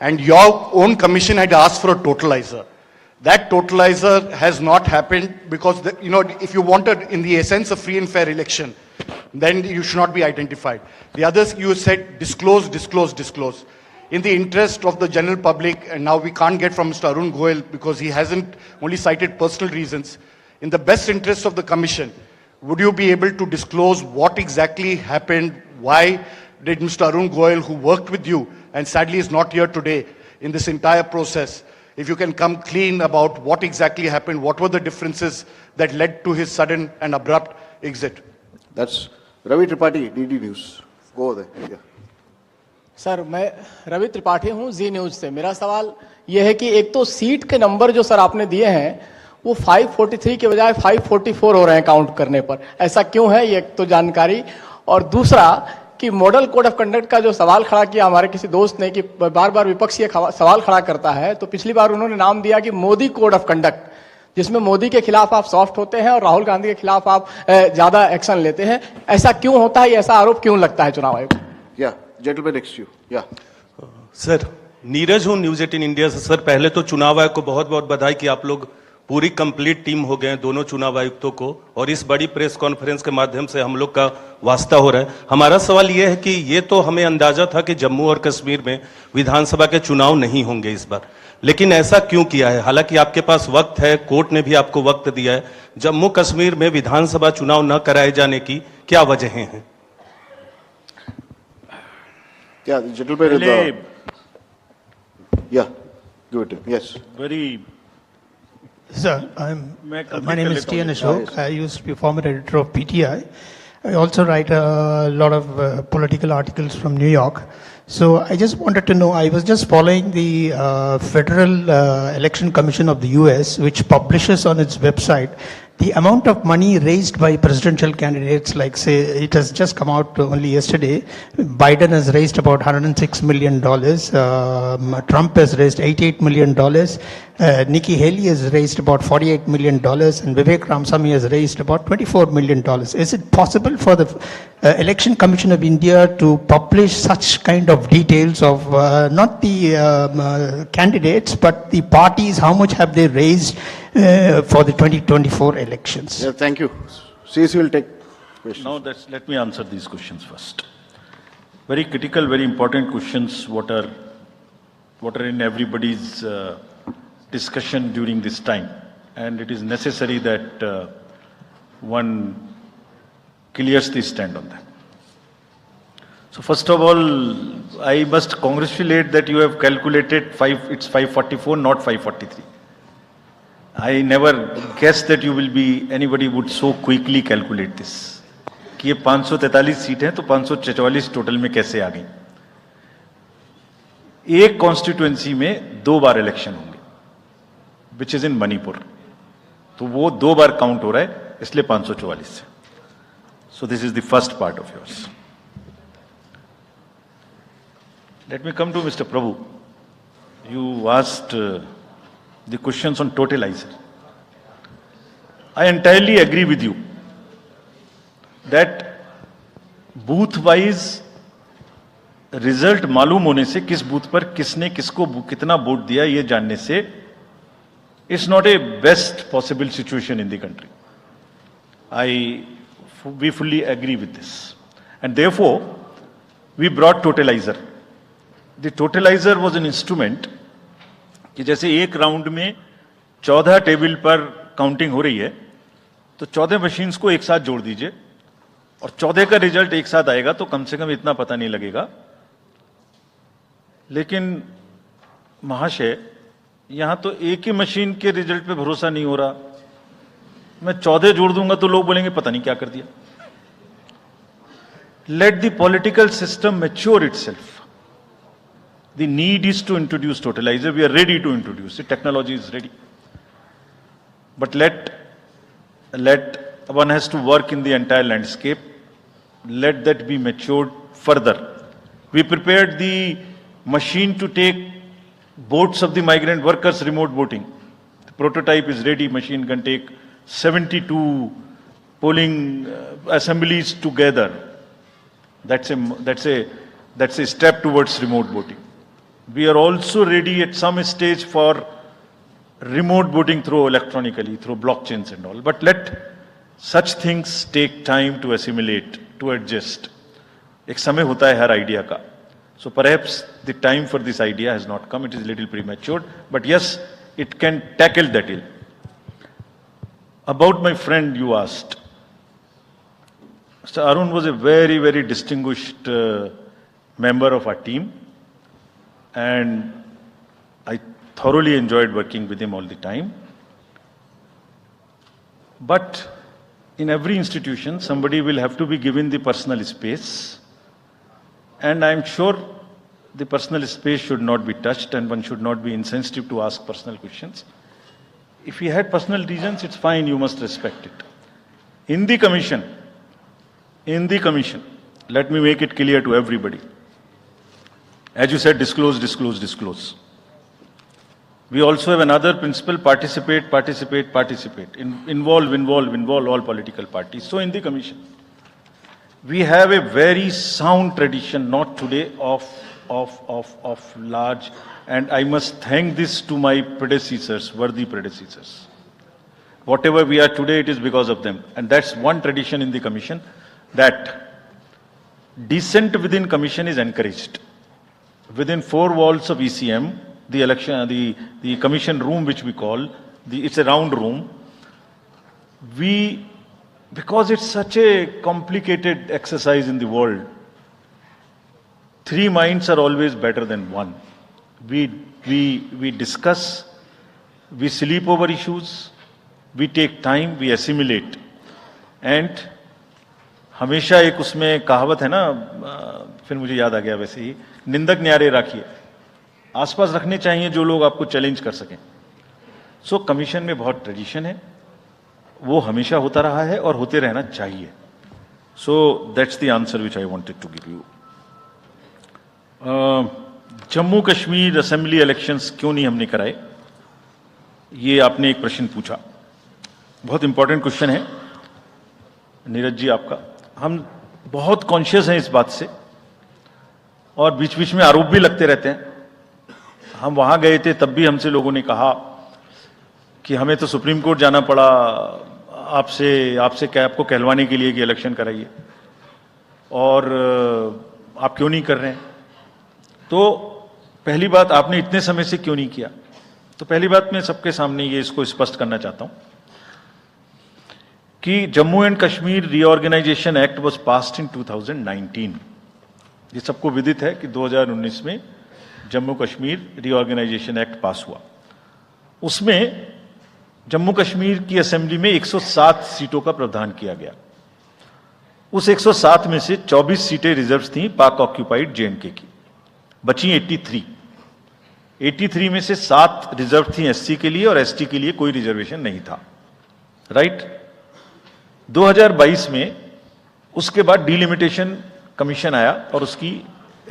and your own commission had asked for a totalizer. That totalizer has not happened because, if you wanted, in the essence, a free and fair election, then you should not be identified. The others, you said disclose. In the interest of the general public, and now we can't get from Mr. Arun Goel because he hasn't, only cited personal reasons. In the best interest of the commission, would you be able to disclose what exactly happened? Why did Mr. Arun Goel, who worked with you and sadly is not here today in this entire process, if you can come clean about what exactly happened, what were the differences that led to his sudden and abrupt exit? That's Ravi Tripathi, DD News. Go over there. Yeah. Sir मैं रवि त्रिपाठी हूं जी news से. मेरा सवाल यह है कि एक तो सीट के नंबर जो सर आपने दिए हैं वो 543 के बजाय 544 हो रहे हैं काउंट करने पर. ऐसा क्यों है, ये एक तो जानकारी. और दूसरा कि मॉडल कोड ऑफ कंडक्ट का जो सवाल खड़ा किया हमारे किसी दोस्त ने कि बार बार विपक्ष ये सवाल खड़ा करता है, तो पिछली बार उन्होंने नाम दिया कि मोदी कोड ऑफ कंडक्ट, जिसमें मोदी के खिलाफ आप सॉफ्ट होते हैं और राहुल गांधी के खिलाफ आप ज्यादा एक्शन लेते हैं. ऐसा क्यों होता है, ऐसा आरोप क्यों लगता है चुनाव आयोग? Yeah, gentleman next to you. Yeah. Sir Neeraj हूँ न्यूज 18 इंडिया से. सर पहले तो चुनाव आयोग को बहुत बहुत बधाई कि आप लोग पूरी कंप्लीट टीम हो गए हैं, दोनों चुनाव आयुक्तों को, और इस बड़ी प्रेस कॉन्फ्रेंस के माध्यम से हम लोग का वास्ता हो रहा है. हमारा सवाल ये है कि ये तो हमें अंदाजा था कि जम्मू और कश्मीर में विधानसभा के चुनाव नहीं होंगे इस बार, लेकिन ऐसा क्यों किया है? हालांकि आपके पास वक्त है, कोर्ट ने भी आपको वक्त दिया है. जम्मू कश्मीर में विधानसभा चुनाव न कराए जाने की क्या वजहें हैं? Yeah, the gentleman with the... Yeah, give it to him. Yes. Very. Sir, मैं my name is complete T.N. कर लेता हूँ. Ashok. I used to be former editor of PTI. I also write a lot of political articles from New York. So I just wanted to know, I was just following the Federal Election Commission of the US, which publishes on its website the amount of money raised by presidential candidates. Like, say, it has just come out only yesterday. Biden has raised about $106 million. Trump has raised $88 million. Nikki Haley has raised about $48 million. And Vivek Ramaswamy has raised about $24 million. Is it possible for the Election Commission of India to publish such kind of details of not the candidates, but the parties, how much have they raised for the 2024 elections? Yeah, thank you. CSU will take questions. Now let me answer these questions first. Very critical, very important questions. What are in everybody's discussion during this time, and it is necessary that one clears the stand on that. So first of all, I must congratulate that you have calculated it's 544, not 543. I never guessed that anybody would so quickly calculate this. कि ये 543 seat हैं तो 544 total में कैसे आ गई? एक constituency में 2 बार election होंगे, विच इज इन मणिपुर. तो वो 2 बार काउंट हो रहा है, इसलिए 544 से. So this is the first part of yours. Let me come to Mr. Prabhu. You asked the questions on totalizer. I entirely agree with you that booth wise result मालूम होने से किस बूथ पर किसने किसको कितना वोट दिया ये जानने से it's not a best possible situation in the country. We fully agree with this. And therefore, we brought totalizer. The totalizer was an instrument कि जैसे एक राउंड में 14 टेबल पर काउंटिंग हो रही है, तो 14 मशीन्स को एक साथ जोड़ दीजिए और 14 का रिजल्ट एक साथ आएगा, तो कम से कम इतना पता नहीं लगेगा. लेकिन महाशय, यहां तो एक ही मशीन के रिजल्ट पे भरोसा नहीं हो रहा. मैं 14 जोड़ दूंगा तो लोग बोलेंगे पता नहीं क्या कर दिया. Let the political system mature itself. The need is to introduce totaliser. We are ready to introduce it. Technology is ready. But let one has to work in the entire landscape. Let that be matured further. We prepared the machine to take votes of the migrant workers remote voting. The prototype is ready. Machine can take 72 polling assemblies together. That's a step towards remote voting. We are also ready at some stage for remote voting through electronically, through blockchains and all. But let such things take time to assimilate, to adjust. एक समय होता है हर idea का. So perhaps the time for this idea has not come. It is a little premature. But yes, it can tackle that ill. About my friend you asked. Mr. Arun was a very, very distinguished member of our team. And I thoroughly enjoyed working with him all the time. But in every institution, somebody will have to be given the personal space. And I'm sure the personal space should not be touched and one should not be insensitive to ask personal questions. If he had personal reasons, it's fine, you must respect it. In the commission, let me make it clear to everybody. As you said, disclose, disclose, disclose. We also have another principle, participate. Involve all political parties. So in the commission, we have a very sound tradition, not today, of large, and I must thank this to my predecessors, worthy predecessors. Whatever we are today, it is because of them. And that's one tradition in the commission, that dissent within commission is encouraged. Within 4 walls of ECM, the commission room, which we call, it's a round room. Because it's such a complicated exercise in the world, 3 minds are always better than 1. We discuss, we sleep over issues, we take time, we assimilate. And हमेशा एक उसमें कहावत है ना, फिर मुझे याद आ गया वैसे ही, निंदक न्यारे राखिए. आसपास रखने चाहिए जो लोग आपको चैलेंज कर सकें. सो कमीशन में बहुत ट्रेडिशन है, वो हमेशा होता रहा है और होते रहना चाहिए. So that's the answer which I wanted to give you. Jammu Kashmir assembly elections क्यों नहीं हमने कराए, ये आपने एक प्रश्न पूछा. बहुत इंपॉर्टेंट क्वेश्चन है नीरज जी आपका. हम बहुत कॉन्शियस हैं इस बात से और बीच बीच में आरोप भी लगते रहते हैं. हम वहां गए थे तब भी हमसे लोगों ने कहा कि हमें तो सुप्रीम कोर्ट जाना पड़ा आपसे क्या आपको कहलवाने के लिए कि इलेक्शन कराइए, और आप क्यों नहीं कर रहे हैं. तो पहली बात, आपने इतने समय से क्यों नहीं किया. तो पहली बात मैं सबके सामने ये इसको स्पष्ट करना चाहता हूं कि Jammu and Kashmir reorganisation act was passed in 2019. ये सबको विदित है कि 2019 में Jammu Kashmir reorganisation act pass हुआ. उसमें जम्मू कश्मीर की असेंबली में 107 सीटों का प्रावधान किया गया. उस 107 में से 24 सीटें रिजर्व थीं पाक ऑक्यूपाइड J&K की, बची 83 में से 7 रिजर्व थी SC के लिए और ST के लिए कोई रिजर्वेशन नहीं था. राइट? 2022 में उसके बाद डिलिमिटेशन कमीशन आया और उसकी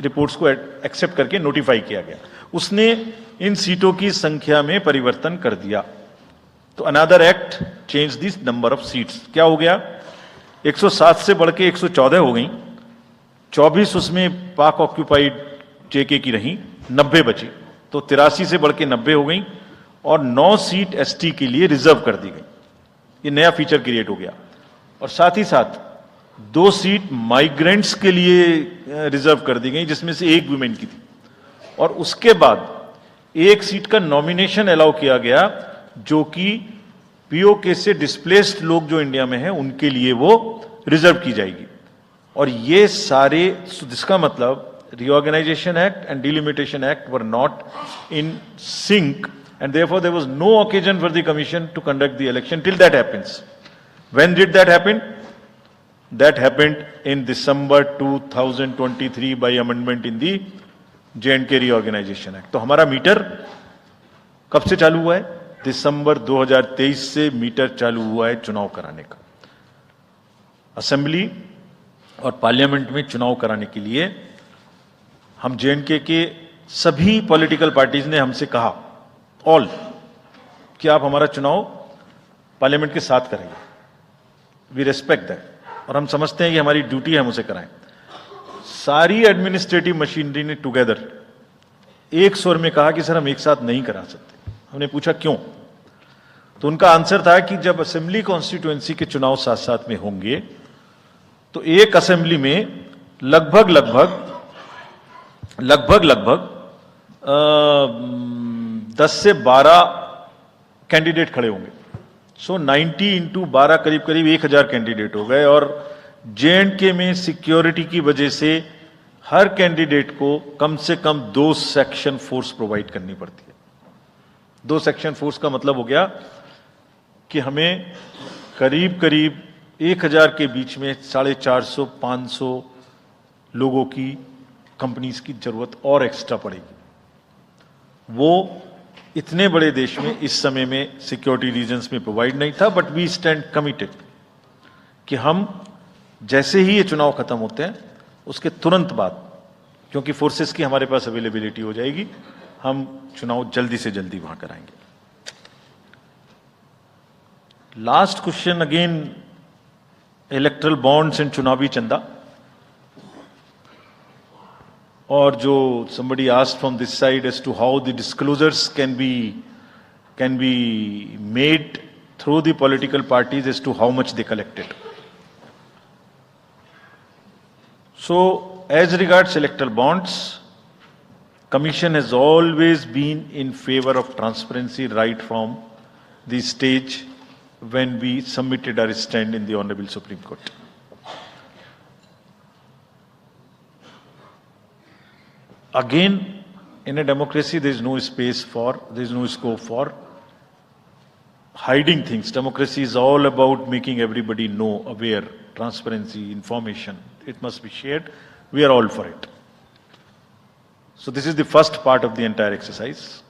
रिपोर्ट्स को एक्सेप्ट करके नोटिफाई किया गया। उसने इन सीटों की संख्या में परिवर्तन कर दिया। तो another act change this number of seats. क्या हो गया? 107 से बढ़ के 114 हो गई, 24 उसमें पाक ऑक्यूपाइड जेके की रही, 90 बची, तो 83 से बढ़ के 90 हो गई और 9 सीट एसटी के लिए रिजर्व कर दी गई। ये नया फीचर क्रिएट हो गया। और साथ ही साथ 2 सीट माइग्रेंट्स के लिए रिजर्व कर दी गई, जिसमें से 1 वुमेन की थी। और उसके बाद 1 सीट का नॉमिनेशन अलाउ किया गया, जो कि पीओके से डिस्प्लेस्ड लोग जो इंडिया में हैं उनके लिए वो रिजर्व की जाएगी। और ये सारे, जिसका मतलब Reorganization Act and Delimitation Act were not in sync, and therefore there was no occasion for the commission to conduct the election till that happens. When did that happen? That happened in December 2023 by amendment in the J&K Reorganization Act. तो हमारा metre कब से चालू हुआ है? दिसंबर 2023 से metre चालू हुआ है चुनाव कराने का। असेंबली और पार्लियामेंट में चुनाव कराने के लिए हम J&K के सभी पॉलिटिकल पार्टीज ने हमसे कहा, ऑल, कि आप हमारा चुनाव पार्लियामेंट के साथ करेंगे। वी रेस्पेक्ट दैट, और हम समझते हैं कि हमारी ड्यूटी है हम उसे कराएं। सारी एडमिनिस्ट्रेटिव मशीनरी ने टुगेदर एक स्वर में कहा कि सर हम एक साथ नहीं करा सकते। हमने पूछा क्यों? तो उनका आंसर था कि जब असेंबली कॉन्स्टिट्यूएंसी के चुनाव साथ साथ में होंगे तो एक असेंबली में लगभग 10 से 12 कैंडिडेट खड़े होंगे। सो 90 इंटू 12 करीब 1000 कैंडिडेट हो गए। और J&K में सिक्योरिटी की वजह से हर कैंडिडेट को कम से कम 2 सेक्शन फोर्स प्रोवाइड करनी पड़ती है। 2 सेक्शन फोर्स का मतलब हो गया कि हमें करीब 1000 के बीच में 450-500 लोगों की, कंपनीज की जरूरत और एक्स्ट्रा पड़ेगी। वो इतने बड़े देश में इस समय में सिक्योरिटी रीजंस में प्रोवाइड नहीं था। बट वी स्टैंड कमिटेड कि हम जैसे ही ये चुनाव खत्म होते हैं उसके तुरंत बाद, क्योंकि फोर्सेस की हमारे पास अवेलेबिलिटी हो जाएगी, हम चुनाव जल्दी से जल्दी वहां कराएंगे। Last question again, erectile bonds and चुनावी चंदा। और जो somebody asked from this side as to how the disclosures can be made through the political parties as to how much they collected. So as regards electoral bonds, Commission has always been in favor of transparency right from the stage when we submitted our stand in the Honorable Supreme Court. Again, in a democracy, there is no scope for hiding things. Democracy is all about making everybody know, aware, transparency, information. It must be shared. We are all for it. So this is the first part of the entire exercise.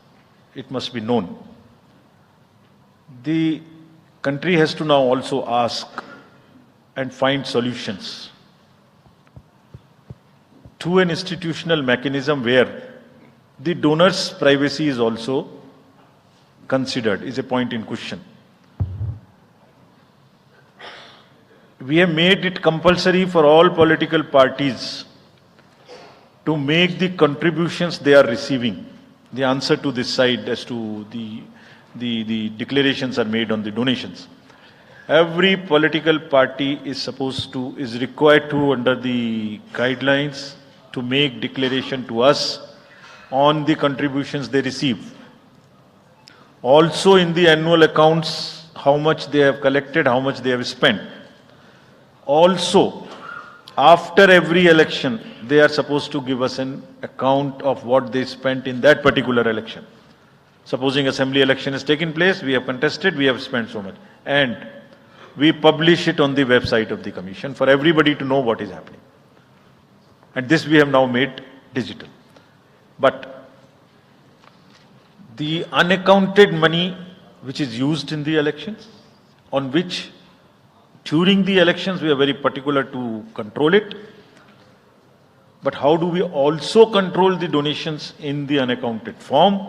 It must be known. The country has to now also ask and find solutions to an institutional mechanism where the donor's privacy is also considered, is a point in question. We have made it compulsory for all political parties to make the contributions they are receiving. The answer to this side as to the declarations are made on the donations. Every political party is required to, under the guidelines, to make declaration to us on the contributions they receive. Also in the annual accounts, how much they have collected, how much they have spent. Also, after every election, they are supposed to give us an account of what they spent in that particular election. Supposing assembly election has taken place, we have contested, we have spent so much. And we publish it on the website of the Commission for everybody to know what is happening. And this we have now made digital. But the unaccounted money which is used in the elections, on which during the elections we are very particular to control it. But how do we also control the donations in the unaccounted form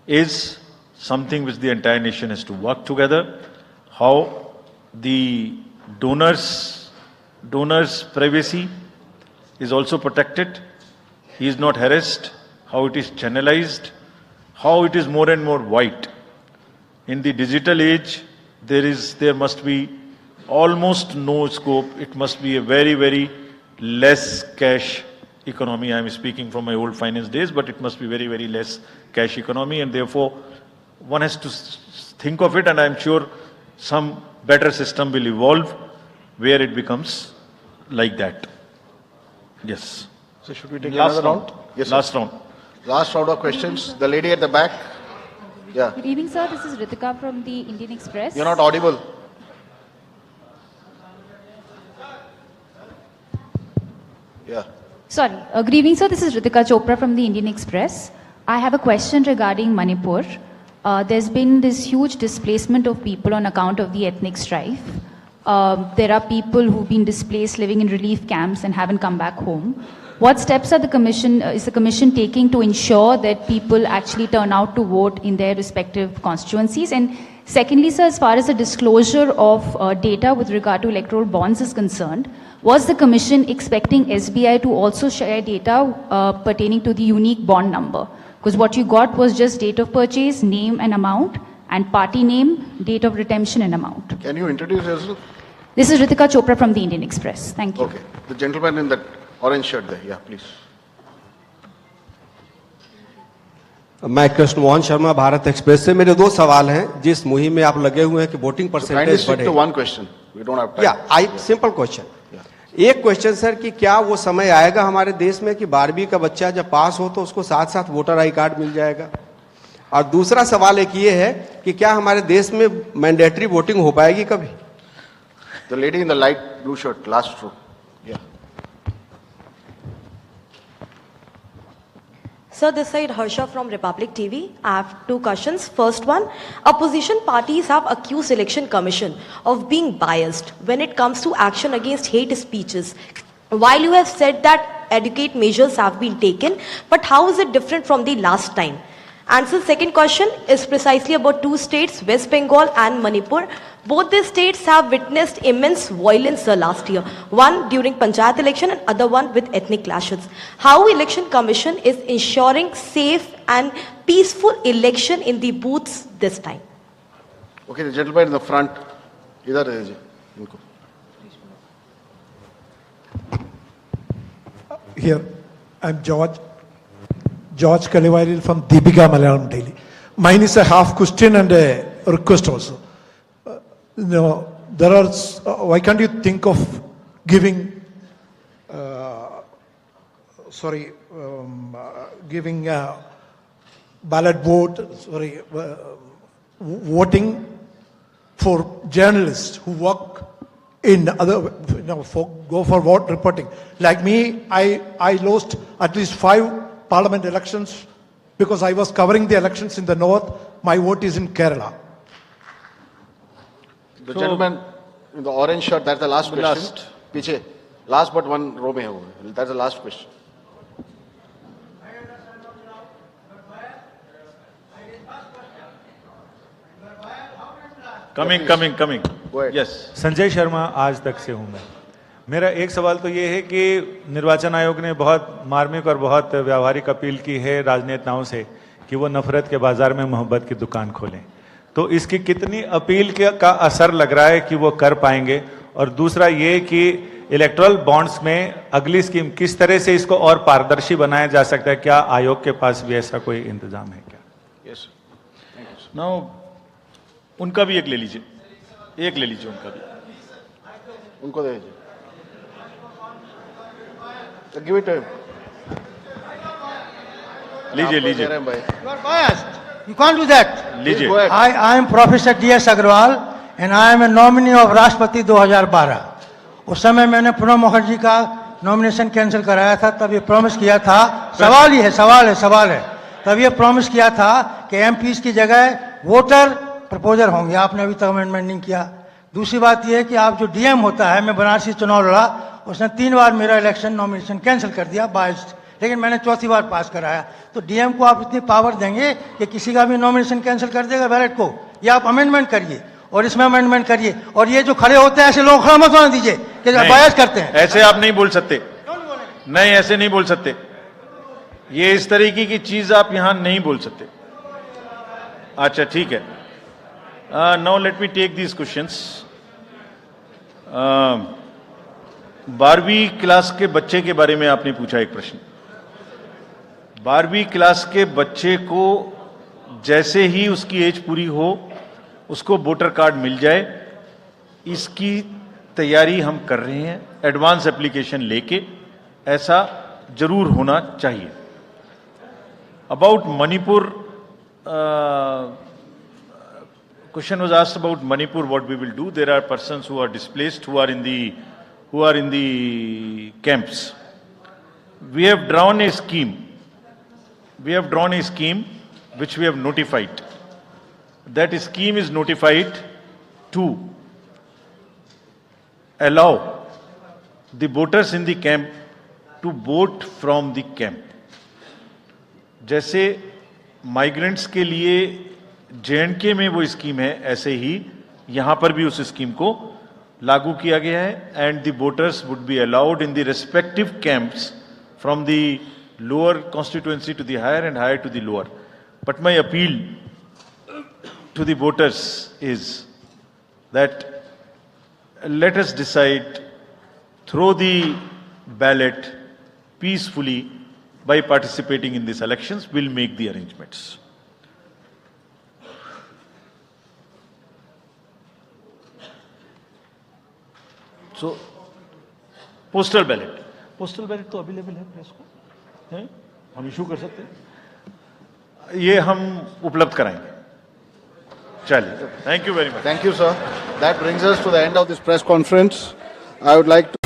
is something which the entire nation has to work together. How the donors' privacy is also protected. He is not harassed. How it is channelized. How it is more and more white. In the digital age, there must be almost no scope. It must be a very, very less cash economy. I am speaking from my old finance days, but it must be very, very less cash economy, and therefore one has to think of it, and I am sure some better system will evolve where it becomes like that. Yes. So should we take Last another round? round? Yes, sir. Last round. Last round of questions. The lady at the back. Yeah. Good evening, sir. This is Ritika from the Indian Express. You're not audible. Yeah. Sorry. Good evening, sir. This is Ritika Chopra from the Indian Express. I have a question regarding Manipur. There's been this huge displacement of people on account of the ethnic strife. There are people who've been displaced living in relief camps and haven't come back home. What steps are is the commission taking to ensure that people actually turn out to vote in their respective constituencies? And secondly, sir, as far as the disclosure of data with regard to electoral bonds is concerned, was the commission expecting SBI to also share data pertaining to the unique bond number? Because what you got was just date of purchase, name and amount, and party name, date of redemption and amount. Can you introduce yourself? This is Ritika Chopra from the Indian Express. Thank you. Okay. The gentleman in that orange shirt there. Yeah, please. मैं Krishnamohan Sharma Bharat express से मेरे दो सवाल हैं जिस मुहिम में आप लगे हुए हैं कि voting So kindly percentage stick बढ़े to one question. We don't have time. या आई सिंपल क्वेश्चन एक क्वेश्चन सर कि क्या वो समय आएगा हमारे देश में कि 12वीं का बच्चा जब पास हो तो उसको साथ साथ वोटर आई कार्ड मिल जाएगा और दूसरा सवाल एक ये है कि क्या हमारे देश में मैंडेटरी वोटिंग हो पाएगी कभी The lady in the light blue shirt, last row. Yeah. Sir, this side Harsha from Republic TV. I have two questions. First one, opposition parties have accused Election Commission of being biased when it comes to action against hate speeches. While you have said that adequate measures have been taken, but how is it different from the last time? And so second question is precisely about two states, West Bengal and Manipur. Both these states have witnessed immense violence last year. One during Panchayat election and other one with ethnic clashes. How Election Commission is ensuring safe and peaceful election in the booths this time? Okay, the gentleman in the front. Idhar rahiye inko. Here, I'm George Kalivaril from Deepika Malayalam Daily. Mine is a half question and a request also. There are, why can't you think of giving, giving ballot vote, voting for journalists who work in other, go for vote reporting. Like me, I lost at least 5 parliament elections because I was covering the elections in the north. My vote is in Kerala. The gentleman in the orange shirt, that's the last question. Last. Piche. Last but one row mein hai. That's the last question. Coming. Go ahead. Yes. Sanjay Sharma आज तक से हूं मैं मेरा एक सवाल तो ये है कि निर्वाचन आयोग ने बहुत मार्मिक और बहुत व्यावहारिक अपील की है राजनेताओं से कि वो नफरत के बाजार में मोहब्बत की दुकान खोलें तो इसकी कितनी अपील का असर लग रहा है कि वो कर पाएंगे और दूसरा ये कि इलेक्टोरल बॉन्ड्स में अगली स्कीम किस तरह से इसको और पारदर्शी बनाया जा सकता है क्या आयोग के पास भी ऐसा कोई इंतजाम है क्या Yes. नाउ उनका भी एक ले लीजिए उनका भी उनको दे दीजिए. Give it to him. लीजिए दे रहे हैं भाई. You are biased. You can't do that. लीजिए Go ahead. I am Professor D.S. Agrawal and I am a nominee of राष्ट्रपति 2012. उस समय मैंने प्रणब मुखर्जी का नॉमिनेशन कैंसिल कराया था तब ये प्रॉमिस किया था सवाल है तब ये प्रॉमिस किया था कि एमपीज की जगह वोटर प्रपोजर होंगे, आपने अभी तक अमेंडमेंट नहीं किया। दूसरी बात यह है कि आप जो डीएम होता है, मैं बनारसी चुनाव लड़ा, उसने 3 बार मेरा इलेक्शन नॉमिनेशन कैंसिल कर दिया बाइस्ड, लेकिन मैंने चौथी बार पास कराया। तो डीएम को आप इतनी पावर देंगे कि किसी का भी नॉमिनेशन कैंसिल कर देगा बैलेट को, या आप अमेंडमेंट करिए और इसमें अमेंडमेंट करिए। और ये जो खड़े होते हैं ऐसे लोग खड़ा मत होने दीजिए कि बायस करते हैं। ऐसे आप नहीं बोल सकते, नहीं ऐसे नहीं बोल सकते, ये इस तरीके की चीज आप यहां नहीं बोल सकते। अच्छा ठीक है, now let me take these questions. 12वीं क्लास के बच्चे के बारे में आपने पूछा एक प्रश्न। 12वीं क्लास के बच्चे को जैसे ही उसकी एज पूरी हो उसको वोटर कार्ड मिल जाए, इसकी तैयारी हम कर रहे हैं एडवांस एप्लीकेशन लेके, ऐसा जरूर होना चाहिए। About Manipur, question was asked about Manipur, what we will do. There are persons who are displaced, who are in the camps. We have drawn a scheme. We have drawn a scheme which we have notified. That scheme is notified to allow the voters in the camp to vote from the camp. जैसे migrants के लिए JNK में वो scheme है, ऐसे ही यहां पर भी उस स्कीम को लागू किया गया है। And the voters would be allowed in the respective camps from the lower constituency to the higher and higher to the lower. But my appeal to the voters is that let us decide through the ballot peacefully by participating in these elections. We'll make the arrangements. So postal ballot तो available है press को, हैं? हम issue कर सकते हैं, ये हम उपलब्ध कराएंगे। चलिए, thank you very much. Thank you, sir. That brings us to the end of this press conference. I would like to